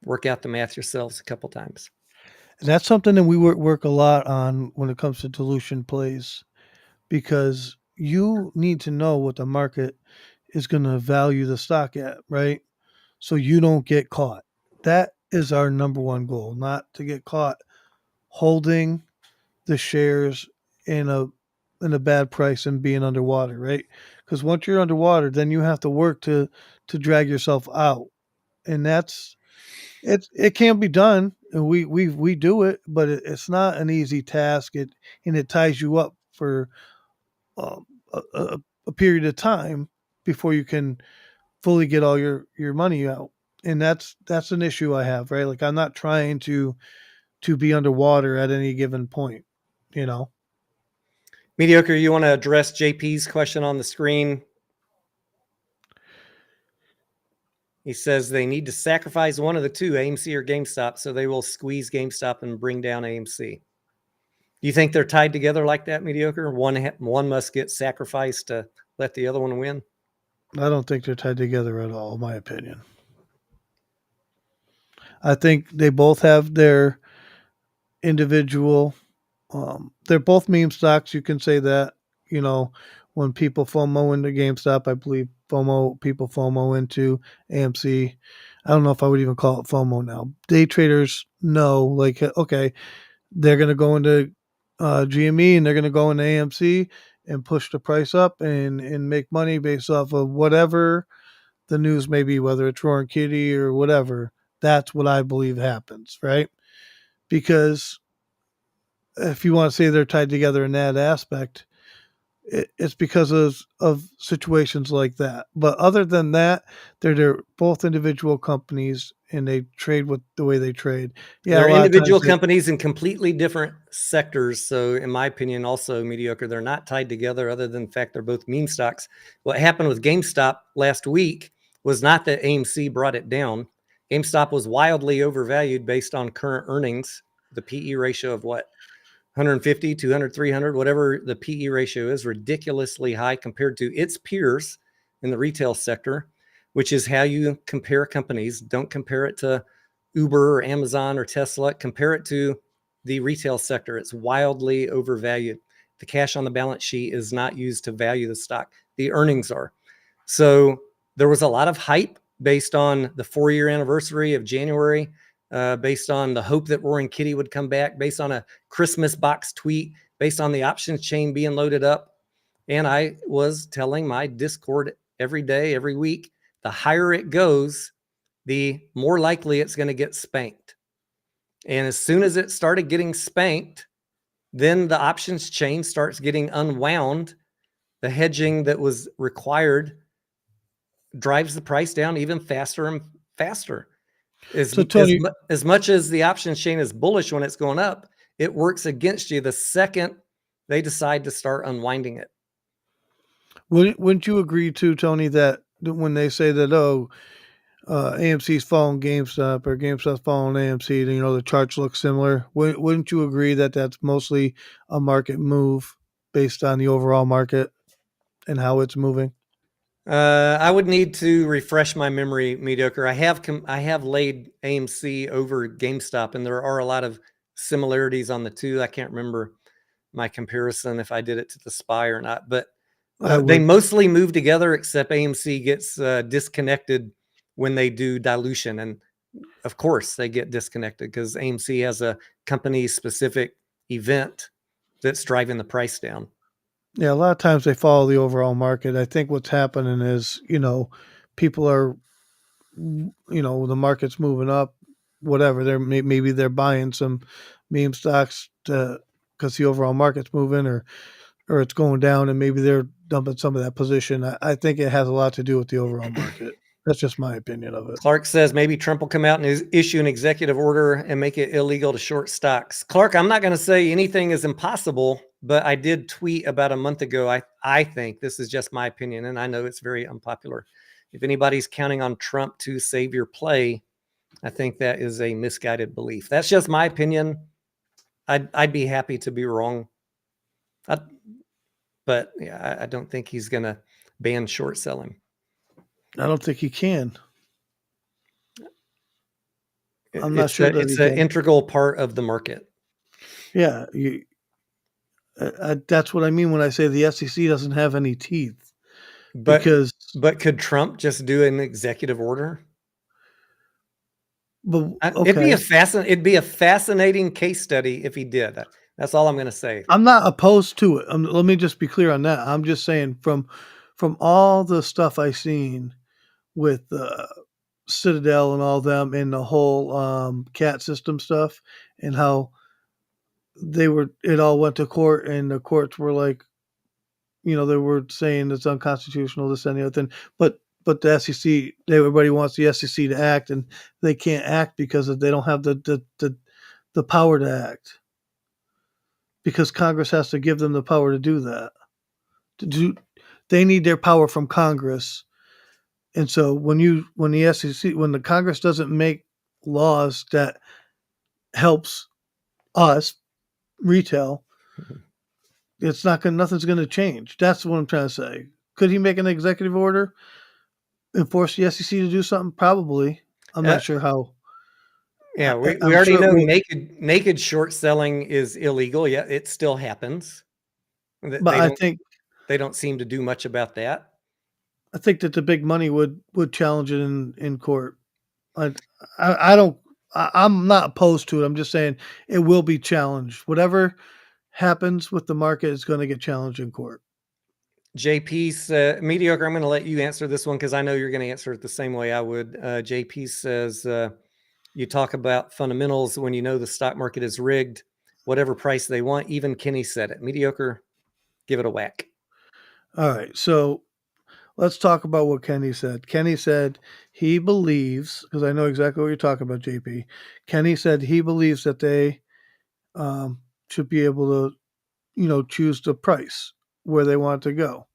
Speaker 3: Work out the math yourselves a couple times.
Speaker 4: And that's something that we work a lot on when it comes to dilution plays, because you need to know what the market is going to value the stock at, right? So you don't get caught. That is our number one goal, not to get caught holding the shares in a bad price and being underwater, right? Because once you're underwater, then you have to work to drag yourself out, and that's it can be done, and we do it, but it's not an easy task. It ties you up for um, a period of time before you can fully get all your money out, and that's an issue I have, right? Like I'm not trying to be underwater at any given point, you know.
Speaker 3: Mediocre, you want to address JP's question on the screen? He says they need to sacrifice one of the two, AMC or GameStop, so they will squeeze GameStop and bring down AMC. Do you think they're tied together like that, Mediocre? One must get sacrificed to let the other one win?
Speaker 4: I don't think they're tied together at all, in my opinion. I think they both have their individual. They're both meme stocks. You can say that. You know, when people FOMO into GameStop, I believe people FOMO into AMC. I don't know if I would even call it FOMO now. Day traders know, like, okay, they're going to go into GME and they're going to go into AMC and push the price up and make money based off of whatever the news may be, whether it's Roaring Kitty or whatever. That's what I believe happens, right? Because if you want to say they're tied together in that aspect, it's because of situations like that. But other than that, they're both individual companies and they trade with the way they trade. Yeah,
Speaker 3: they're
Speaker 4: a lot of
Speaker 3: individual
Speaker 4: times
Speaker 3: companies in completely different sectors. So in my opinion, also Mediocre, they're not tied together other than the fact they're both meme stocks. What happened with GameStop last week was not that AMC brought it down. GameStop was wildly overvalued based on current earnings, the PE ratio of what? 150, 200, 300, whatever the PE ratio is, ridiculously high compared to its peers in the retail sector, which is how you compare companies. Don't compare it to Uber or Amazon or Tesla. Compare it to the retail sector. It's wildly overvalued. The cash on the balance sheet is not used to value the stock. The earnings are. So there was a lot of hype based on the 4-year anniversary of January, based on the hope that Roaring Kitty would come back, based on a Christmas box tweet, based on the options chain being loaded up. And I was telling my Discord every day, every week, the higher it goes, the more likely it's going to get spanked. And as soon as it started getting spanked, then the options chain starts getting unwound. The hedging that was required drives the price down even faster and faster.
Speaker 4: So Tony,
Speaker 3: As much as the options chain is bullish when it's going up, it works against you the second they decide to start unwinding it.
Speaker 4: wouldn't you agree too, Tony, that when they say that, AMC's following GameStop or GameStop's following AMC, the charts look similar? Wouldn't you agree that that's mostly a market move based on the overall market and how it's moving?
Speaker 3: I would need to refresh my memory, mediocre. I have laid AMC over GameStop, and there are a lot of similarities on the two. I can't remember my comparison if I did it to the SPY or not, but they mostly move together, except AMC gets disconnected when they do dilution, and of course they get disconnected because AMC has a company specific event that's driving the price down.
Speaker 4: Yeah, a lot of times they follow the overall market. I think what's happening is, people are, the market's moving up, whatever. Maybe they're buying some meme stocks because the overall market's moving, or it's going down, and maybe they're dumping some of that position. I think it has a lot to do with the overall market. That's just my opinion of it.
Speaker 3: Clark says maybe Trump will come out and issue an executive order and make it illegal to short stocks. Clark, I'm not going to say anything is impossible, but I did tweet about a month ago. I think this is just my opinion, and I know it's very unpopular. If anybody's counting on Trump to save your play, I think that is a misguided belief. That's just my opinion. I'd be happy to be wrong. But yeah, I don't think he's going to ban short selling.
Speaker 4: I don't think he can. I'm not sure that
Speaker 3: it's an integral part of the market.
Speaker 4: Yeah, that's what I mean when I say the SEC doesn't have any teeth.
Speaker 3: But could Trump just do an executive order?
Speaker 4: But okay.
Speaker 3: It'd be a fascinating case study if he did. That's all I'm going to say.
Speaker 4: I'm not opposed to it. Let me just be clear on that. I'm just saying from all the stuff I've seen with Citadel and all them and the whole cat system stuff and how it all went to court and the courts were like, they were saying it's unconstitutional, this and the other thing. But the SEC, everybody wants the SEC to act, and they can't act because they don't have the power to act. Because Congress has to give them the power to do that. They need their power from Congress. And so when the Congress doesn't make laws that helps us retail, nothing's going to change. That's what I'm trying to say. Could he make an executive order, enforce the SEC to do something? Probably. I'm not sure how.
Speaker 3: Yeah, we already know naked short selling is illegal. Yeah, it still happens.
Speaker 4: But I think
Speaker 3: they don't seem to do much about that.
Speaker 4: I think that the big money would challenge it in court. I'm not opposed to it. I'm just saying it will be challenged. Whatever happens with the market is going to get challenged in court.
Speaker 3: JP mediocre. I'm going to let you answer this one because I know you're going to answer it the same way I would. JP says you talk about fundamentals when you know the stock market is rigged, whatever price they want. Even Kenny said it. Mediocre. Give it a whack.
Speaker 4: All right. So let's talk about what Kenny said. Kenny said he believes, because I know exactly what you're talking about, JP. Kenny said he believes that they should be able to, choose the price where they want to go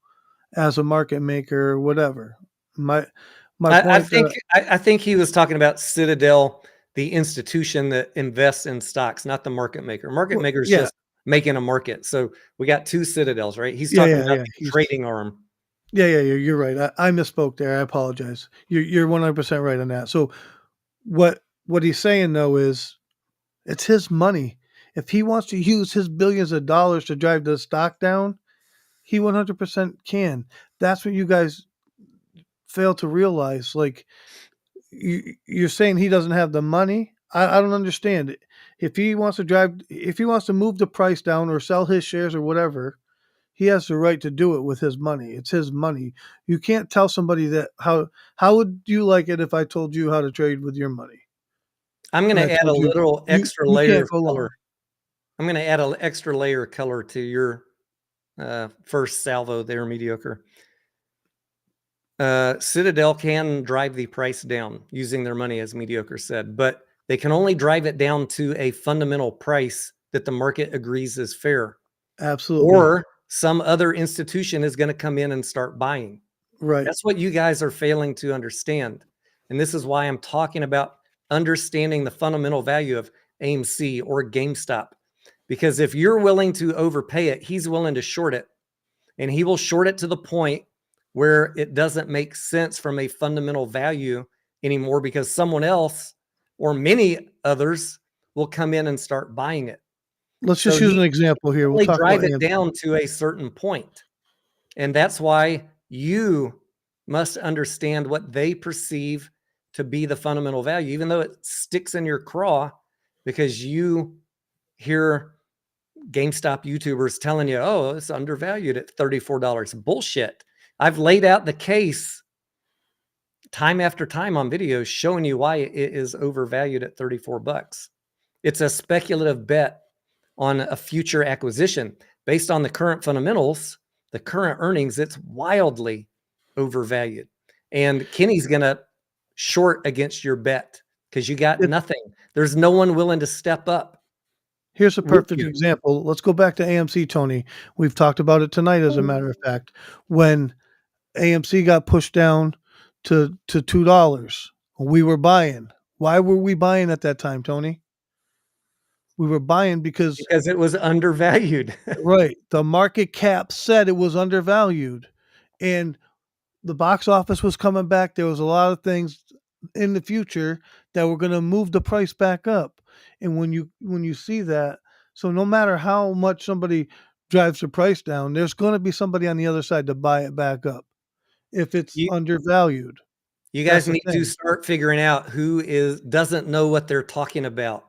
Speaker 4: as a market maker or whatever. My point.
Speaker 3: I think he was talking about Citadel, the institution that invests in stocks, not the market maker. Market maker is just making a market. So we got two Citadels, right? He's talking about the trading arm.
Speaker 4: Yeah, you're right. I misspoke there. I apologize. You're 100% right on that. So what he's saying though is it's his money. If he wants to use his billions of dollars to drive the stock down, he 100% can. That's what you guys fail to realize. Like you're saying he doesn't have the money. I don't understand it. If he wants to move the price down or sell his shares or whatever, he has the right to do it with his money. It's his money. You can't tell somebody that how would you like it if I told you how to trade with your money?
Speaker 3: I'm going
Speaker 4: And I
Speaker 3: to add a
Speaker 4: told you,
Speaker 3: little extra
Speaker 4: you
Speaker 3: layer
Speaker 4: can't
Speaker 3: of
Speaker 4: go
Speaker 3: color.
Speaker 4: long.
Speaker 3: I'm going to add an extra layer of color to your first salvo there, mediocre. Citadel can drive the price down using their money, as mediocre said, but they can only drive it down to a fundamental price that the market agrees is fair.
Speaker 4: Absolutely.
Speaker 3: Or some other institution is going to come in and start buying.
Speaker 4: Right.
Speaker 3: That's what you guys are failing to understand. And this is why I'm talking about understanding the fundamental value of AMC or GameStop. Because if you're willing to overpay it, he's willing to short it. And he will short it to the point where it doesn't make sense from a fundamental value anymore, because someone else or many others will come in and start buying it.
Speaker 4: Let's
Speaker 3: So
Speaker 4: just use
Speaker 3: he
Speaker 4: an example here. We'll
Speaker 3: only
Speaker 4: talk
Speaker 3: drive
Speaker 4: about
Speaker 3: it
Speaker 4: AMC.
Speaker 3: down to a certain point. And that's why you must understand what they perceive to be the fundamental value, even though it sticks in your craw because you hear GameStop YouTubers telling you, oh, it's undervalued at $34. Bullshit. I've laid out the case time after time on videos showing you why it is overvalued at 34 bucks. It's a speculative bet on a future acquisition based on the current fundamentals, the current earnings. It's wildly overvalued. And Kenny's going to short against your bet because you got nothing. There's no one willing to step up.
Speaker 4: Here's a
Speaker 3: with
Speaker 4: perfect
Speaker 3: you.
Speaker 4: example. Let's go back to AMC, Tony. We've talked about it tonight, as a matter of fact. When AMC got pushed down to $2, we were buying. Why were we buying at that time, Tony? We were buying because
Speaker 3: It was undervalued.
Speaker 4: right, the market cap said it was undervalued, and the box office was coming back. There was a lot of things in the future that were going to move the price back up. And when you see that, so no matter how much somebody drives the price down, there's going to be somebody on the other side to buy it back up if it's
Speaker 3: You-
Speaker 4: undervalued.
Speaker 3: You
Speaker 4: That's
Speaker 3: guys
Speaker 4: the
Speaker 3: need to
Speaker 4: thing.
Speaker 3: start figuring out who doesn't know what they're talking about,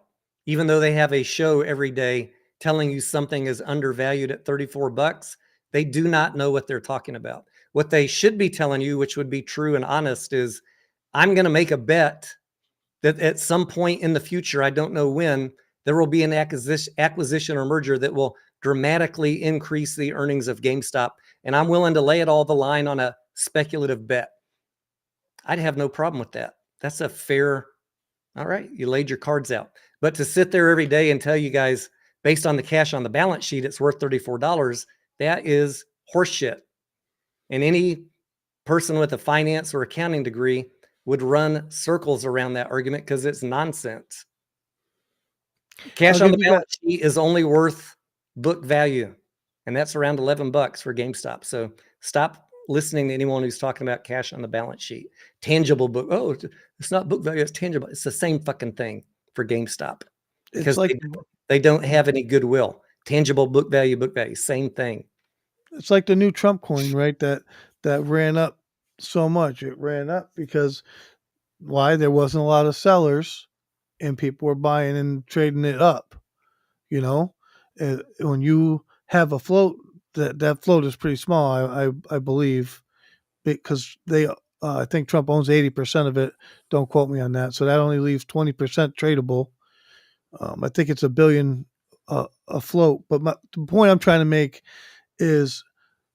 Speaker 3: even though they have a show every day telling you something is undervalued at 34 bucks. They do not know what they're talking about. What they should be telling you, which would be true and honest, is I'm going to make a bet that at some point in the future, I don't know when, there will be an acquisition or merger that will dramatically increase the earnings of GameStop, and I'm willing to lay it all the line on a speculative bet. I'd have no problem with that. That's a fair, all right, you laid your cards out. But to sit there every day and tell you guys, based on the cash on the balance sheet, it's worth $34, that is horseshit. And any person with a finance or accounting degree would run circles around that argument because it's nonsense. Cash on the balance sheet is only worth book value, and that's around 11 bucks for GameStop. So stop listening to anyone who's talking about cash on the balance sheet. Tangible book. Oh, it's not book value, it's tangible. It's the same fucking thing for GameStop because
Speaker 4: It's like
Speaker 3: they don't have any goodwill. Tangible book value, same thing.
Speaker 4: it's like the new Trump coin, right? That ran up so much. It ran up because why? There wasn't a lot of sellers and people were buying and trading it up. You know, when you have a float, that float is pretty small. I believe because they I think Trump owns 80% of it. Don't quote me on that. So that only leaves 20% tradable. I think it's $1 billion afloat. But the point I'm trying to make is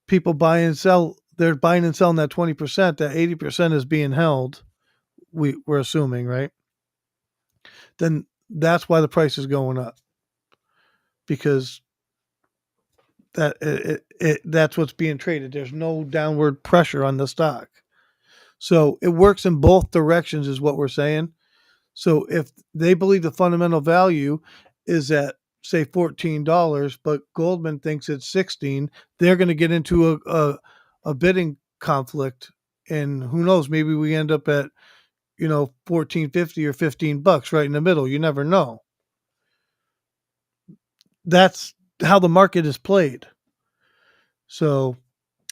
Speaker 4: people buy and sell. They're buying and selling that 20%. That 80% is being held. We're assuming, right? Then that's why the price is going up, because that's what's being traded. There's no downward pressure on the stock. So it works in both directions is what we're saying. So if they believe the fundamental value is at, say, $14, but Goldman thinks it's 16, they're going to get into a bidding conflict, and who knows, maybe we end up at 14.50 or $15 right in the middle. You never know. That's how the market is played. So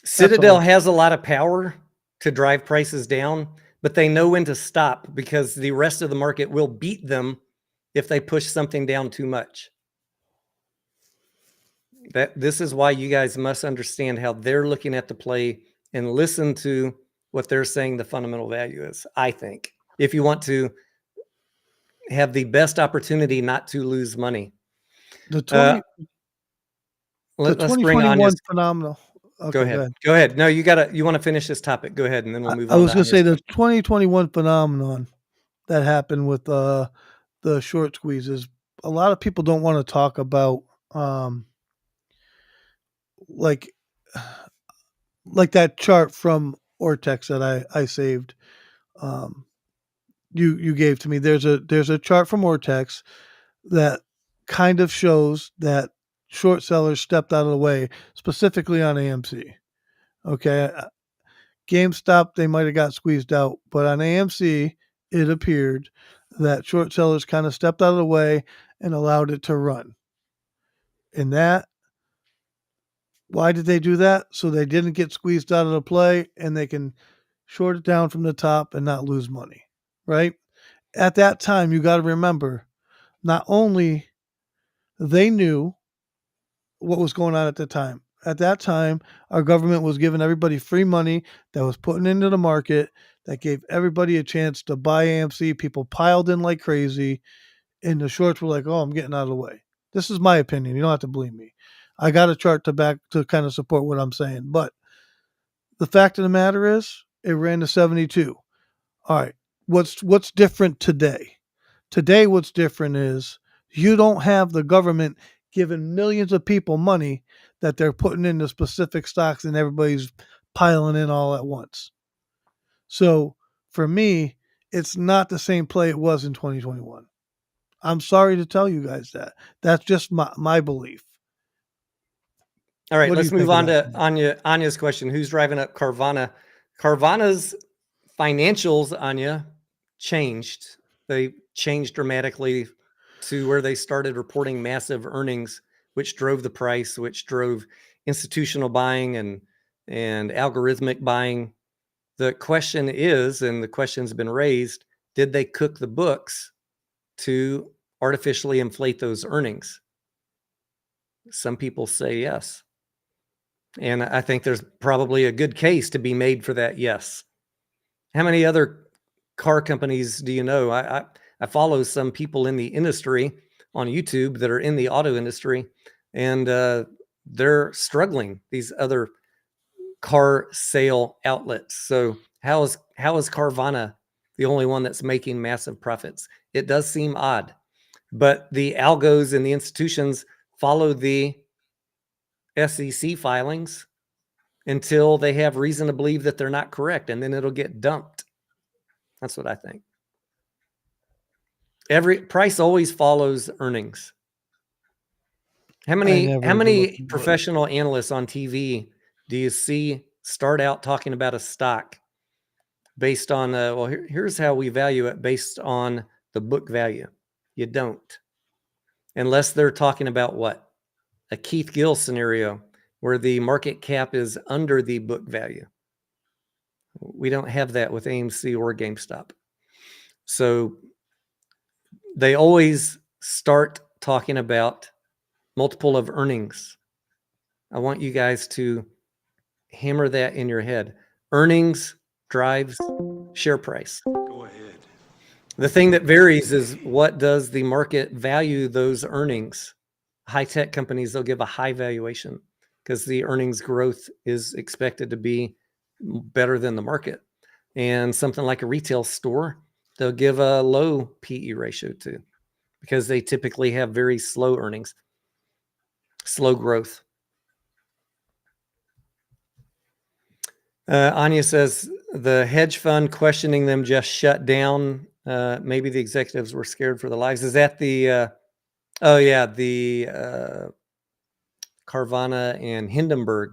Speaker 3: Citadel has a lot of power to drive prices down, but they know when to stop because the rest of the market will beat them if they push something down too much. This is why you guys must understand how they're looking at the play and listen to what they're saying the fundamental value is, I think. If you want to have the best opportunity not to lose money.
Speaker 4: The 20, the
Speaker 3: Let's bring
Speaker 4: 2021
Speaker 3: Anya's.
Speaker 4: phenomenal.
Speaker 3: Go
Speaker 4: Okay,
Speaker 3: ahead. Go ahead. No, you want to finish this topic. Go ahead, and then we'll move
Speaker 4: I
Speaker 3: on
Speaker 4: was
Speaker 3: to
Speaker 4: going to say
Speaker 3: Anya's
Speaker 4: the
Speaker 3: question.
Speaker 4: 2021 phenomenon that happened with the short squeezes. A lot of people don't want to talk about like that chart from Ortex that I saved. You gave to me. There's a chart from Ortex that kind of shows that short sellers stepped out of the way, specifically on AMC. Okay, GameStop, they might have got squeezed out, but on AMC, it appeared that short sellers kind of stepped out of the way and allowed it to run. And that, why did they do that? So they didn't get squeezed out of the play and they can short it down from the top and not lose money, right? At that time, you got to remember, not only they knew what was going on at the time. At that time, our government was giving everybody free money that was putting into the market that gave everybody a chance to buy AMC. People piled in like crazy, and the shorts were like, "Oh, I'm getting out of the way." This is my opinion. You don't have to believe me. I got a chart to kind of support what I'm saying. But the fact of the matter is, it ran to 72. All right, what's different today? Today, what's different is you don't have the government giving millions of people money that they're putting into specific stocks and everybody's piling in all at once. So for me, it's not the same play it was in 2021. I'm sorry to tell you guys that. That's just my belief.
Speaker 3: All right,
Speaker 4: What do
Speaker 3: let's
Speaker 4: you
Speaker 3: move
Speaker 4: think of
Speaker 3: on
Speaker 4: that?
Speaker 3: to Anya's question. Who's driving up Carvana? Carvana's financials, Anya, changed. They changed dramatically to where they started reporting massive earnings, which drove the price, which drove institutional buying and algorithmic buying. The question is, and the question's been raised, did they cook the books to artificially inflate those earnings? Some people say yes. And I think there's probably a good case to be made for that yes. How many other car companies do you know? I follow some people in the industry on YouTube that are in the auto industry, and they're struggling, these other car sale outlets. So how is Carvana the only one that's making massive profits? It does seem odd, but the algos and the institutions follow the SEC filings until they have reason to believe that they're not correct, and then it'll get dumped. That's what I think. Every price always follows earnings. How many professional analysts on TV do you see start out talking about a stock based on here's how we value it based on the book value? You don't, unless they're talking about what? A Keith Gill scenario where the market cap is under the book value. We don't have that with AMC or GameStop. So they always start talking about multiple of earnings. I want you guys to hammer that in your head. Earnings drives share price.
Speaker 9: Go ahead.
Speaker 3: The thing that varies is what does the market value those earnings? High-tech companies, they'll give a high valuation because the earnings growth is expected to be better than the market. And something like a retail store, they'll give a low PE ratio to because they typically have very slow earnings, slow growth. Anya says the hedge fund questioning them just shut down. Maybe the executives were scared for their lives. Is that the Carvana and Hindenburg?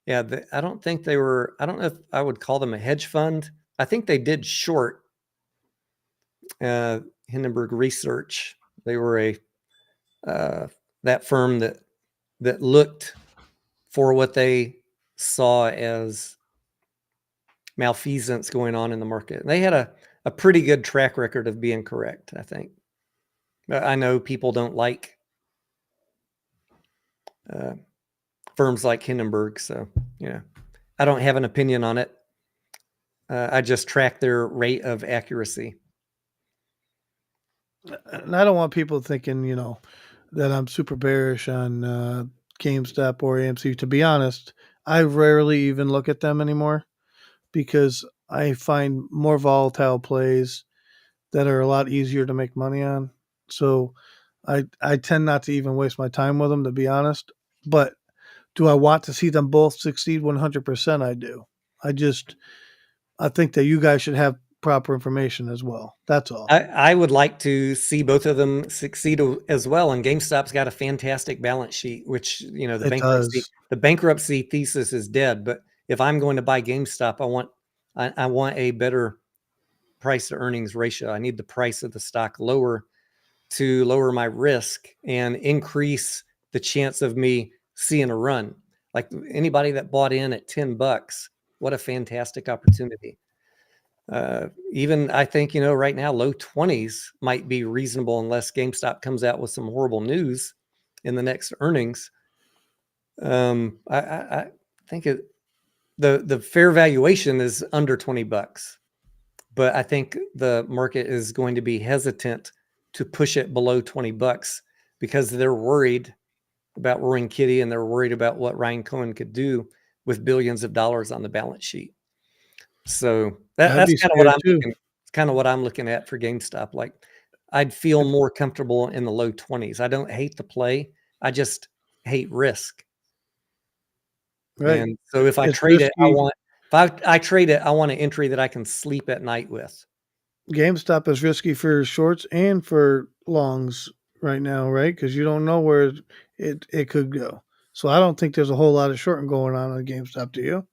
Speaker 3: Yeah, I don't think they were. I don't know if I would call them a hedge fund. I think they did short Hindenburg Research. They were a that firm that looked for what they saw as malfeasance going on in the market. And they had a pretty good track record of being correct, I think. I know people don't like firms like Hindenburg, so I don't have an opinion on it. I just track their rate of accuracy.
Speaker 4: and I don't want people thinking, that I'm super bearish on GameStop or AMC. To be honest, I rarely even look at them anymore because I find more volatile plays that are a lot easier to make money on. So I tend not to even waste my time with them, to be honest. But do I want to see them both succeed 100%? I do. I think that you guys should have proper information as well. That's all.
Speaker 3: I would like to see both of them succeed as well. And GameStop's got a fantastic balance sheet, which,
Speaker 4: It does.
Speaker 3: the bankruptcy thesis is dead. But if I'm going to buy GameStop, I want a better price to earnings ratio. I need the price of the stock lower to lower my risk and increase the chance of me seeing a run. Like anybody that bought in at $10, what a fantastic opportunity. Even I think, right now, low 20s might be reasonable unless GameStop comes out with some horrible news in the next earnings. I think the fair valuation is under $20, but I think the market is going to be hesitant to push it below $20 because they're worried about Roaring Kitty and they're worried about what Ryan Cohen could do with billions of dollars on the balance sheet. So
Speaker 4: I'd
Speaker 3: that's
Speaker 4: be
Speaker 3: kind of what
Speaker 4: scared
Speaker 3: I'm
Speaker 4: too.
Speaker 3: looking. It's kind of what I'm looking at for GameStop. Like, I'd feel more comfortable in the low 20s. I don't hate the play. I just hate risk.
Speaker 4: Right.
Speaker 3: And so if I
Speaker 4: It's
Speaker 3: trade it,
Speaker 4: risky.
Speaker 3: if I trade it, I want an entry that I can sleep at night with.
Speaker 4: GameStop is risky for shorts and for longs right now, right? Because you don't know where it could go. So I don't think there's a whole lot of shorting going on GameStop. Do you?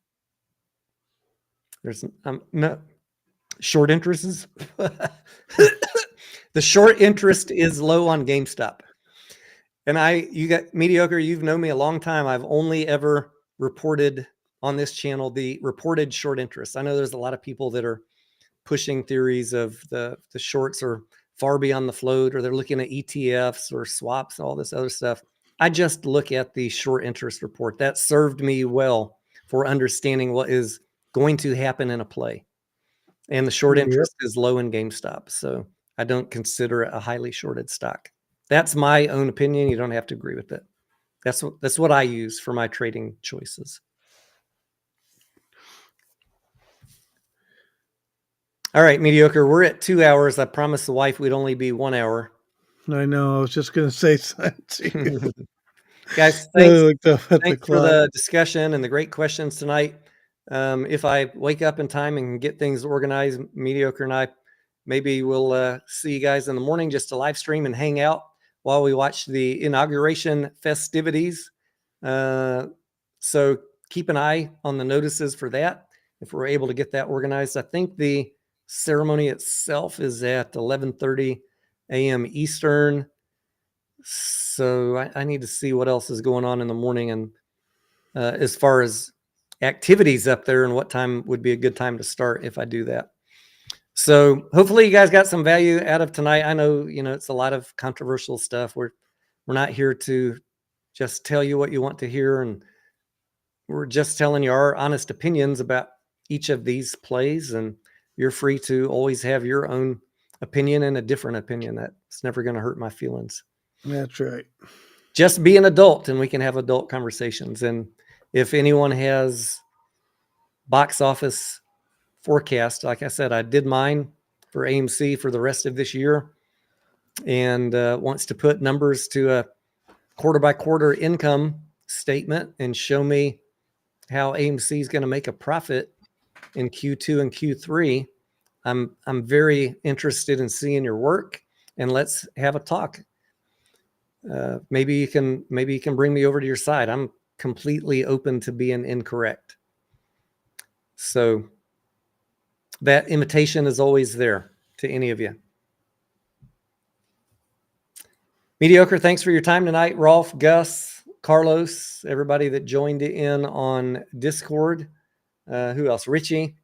Speaker 3: There's no short interest is the short interest is low on GameStop. And you got mediocre. You've known me a long time. I've only ever reported on this channel the reported short interest. I know there's a lot of people that are pushing theories of the shorts are far beyond the float, or they're looking at ETFs or swaps and all this other stuff. I just look at the short interest report. That served me well for understanding what is going to happen in a play. And the short
Speaker 4: Yep.
Speaker 3: interest is low in GameStop. So I don't consider it a highly shorted stock. That's my own opinion. You don't have to agree with it. That's what I use for my trading choices. All right, mediocre. We're at 2 hours. I promised the wife we'd only be 1 hour.
Speaker 4: I know. I was just going to say something to you.
Speaker 3: Guys,
Speaker 4: I
Speaker 3: thanks
Speaker 4: looked up at the
Speaker 3: for
Speaker 4: clock.
Speaker 3: the discussion and the great questions tonight. If I wake up in time and get things organized, mediocre and I, maybe we'll see you guys in the morning just to live stream and hang out while we watch the inauguration festivities. So keep an eye on the notices for that if we're able to get that organized. I think the ceremony itself is at 11:30 a.m. Eastern. So I need to see what else is going on in the morning and as far as activities up there and what time would be a good time to start if I do that. So hopefully you guys got some value out of tonight. I know, it's a lot of controversial stuff. We're not here to just tell you what you want to hear, and we're just telling you our honest opinions about each of these plays, and you're free to always have your own opinion and a different opinion. That's never going to hurt my feelings.
Speaker 4: That's right.
Speaker 3: Just be an adult and we can have adult conversations. And if anyone has box office forecast, like I said, I did mine for AMC for the rest of this year, and wants to put numbers to a quarter by quarter income statement and show me how AMC is going to make a profit in Q2 and Q3. I'm very interested in seeing your work, and let's have a talk. Maybe you can bring me over to your side. I'm completely open to being incorrect. So that invitation is always there to any of you. Mediocre, thanks for your time tonight. Rolf, Gus, Carlos, everybody that joined in on Discord. Who else? Richie,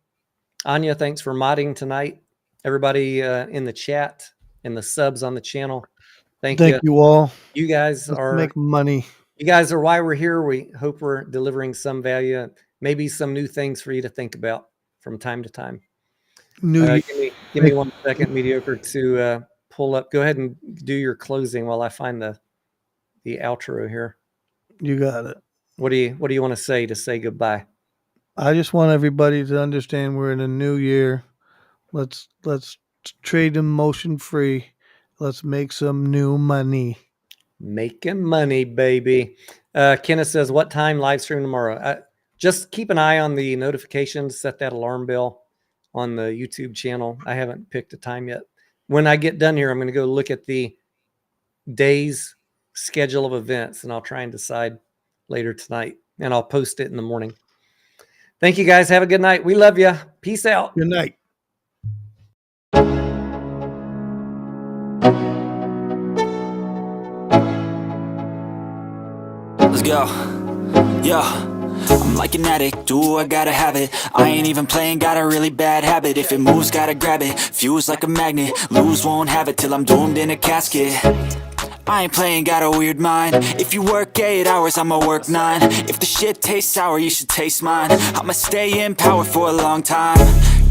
Speaker 3: Anya, thanks for modding tonight. Everybody in the chat and the subs on the channel. Thank you.
Speaker 4: You all.
Speaker 3: You guys
Speaker 4: Let's
Speaker 3: are
Speaker 4: make money.
Speaker 3: You guys are why we're here. We hope we're delivering some value, maybe some new things for you to think about from time to time.
Speaker 4: New
Speaker 3: Give me 1 second, mediocre, to pull up. Go ahead and do your closing while I find the outro here.
Speaker 4: You got it.
Speaker 3: What do you want to say goodbye?
Speaker 4: I just want everybody to understand we're in a new year. Let's trade emotion free. Let's make some new money.
Speaker 3: Making money, baby. Kenneth says, what time live stream tomorrow? Just keep an eye on the notifications. Set that alarm bell on the YouTube channel. I haven't picked a time yet. When I get done here, I'm going to go look at the day's schedule of events, and I'll try and decide later tonight, and I'll post it in the morning. Thank you, guys. Have a good night. We love you. Peace out.
Speaker 4: Good night.
Speaker 2: Let's go. Yo, I'm like an addict, do I gotta have it. I ain't even playing, got a really bad habit. If it moves, gotta grab it. Fuse like a magnet, lose, won't have it till I'm doomed in a casket. I ain't playing, got a weird mind. If you work 8 hours, I'ma work 9. If the shit tastes sour, you should taste mine. I'ma stay in power for a long time.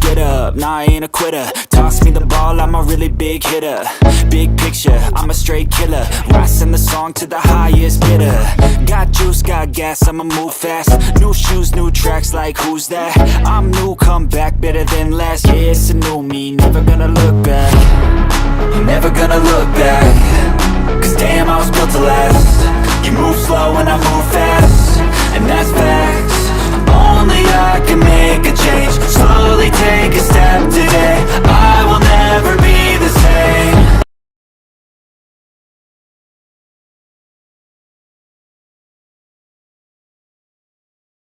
Speaker 2: Get up, nah, I ain't a quitter. Toss me the ball, I'm a really big hitter. Big picture, I'm a straight killer. Rising the song to the highest bidder. Got juice, got gas, I'ma move fast. New shoes, new tracks, like who's that? I'm new, come back, better than last. Yeah, it's a new me, never gonna look back. I'm never gonna look back. Cause damn, I was built to last. You move slow and I move fast, and that's facts. Only I can make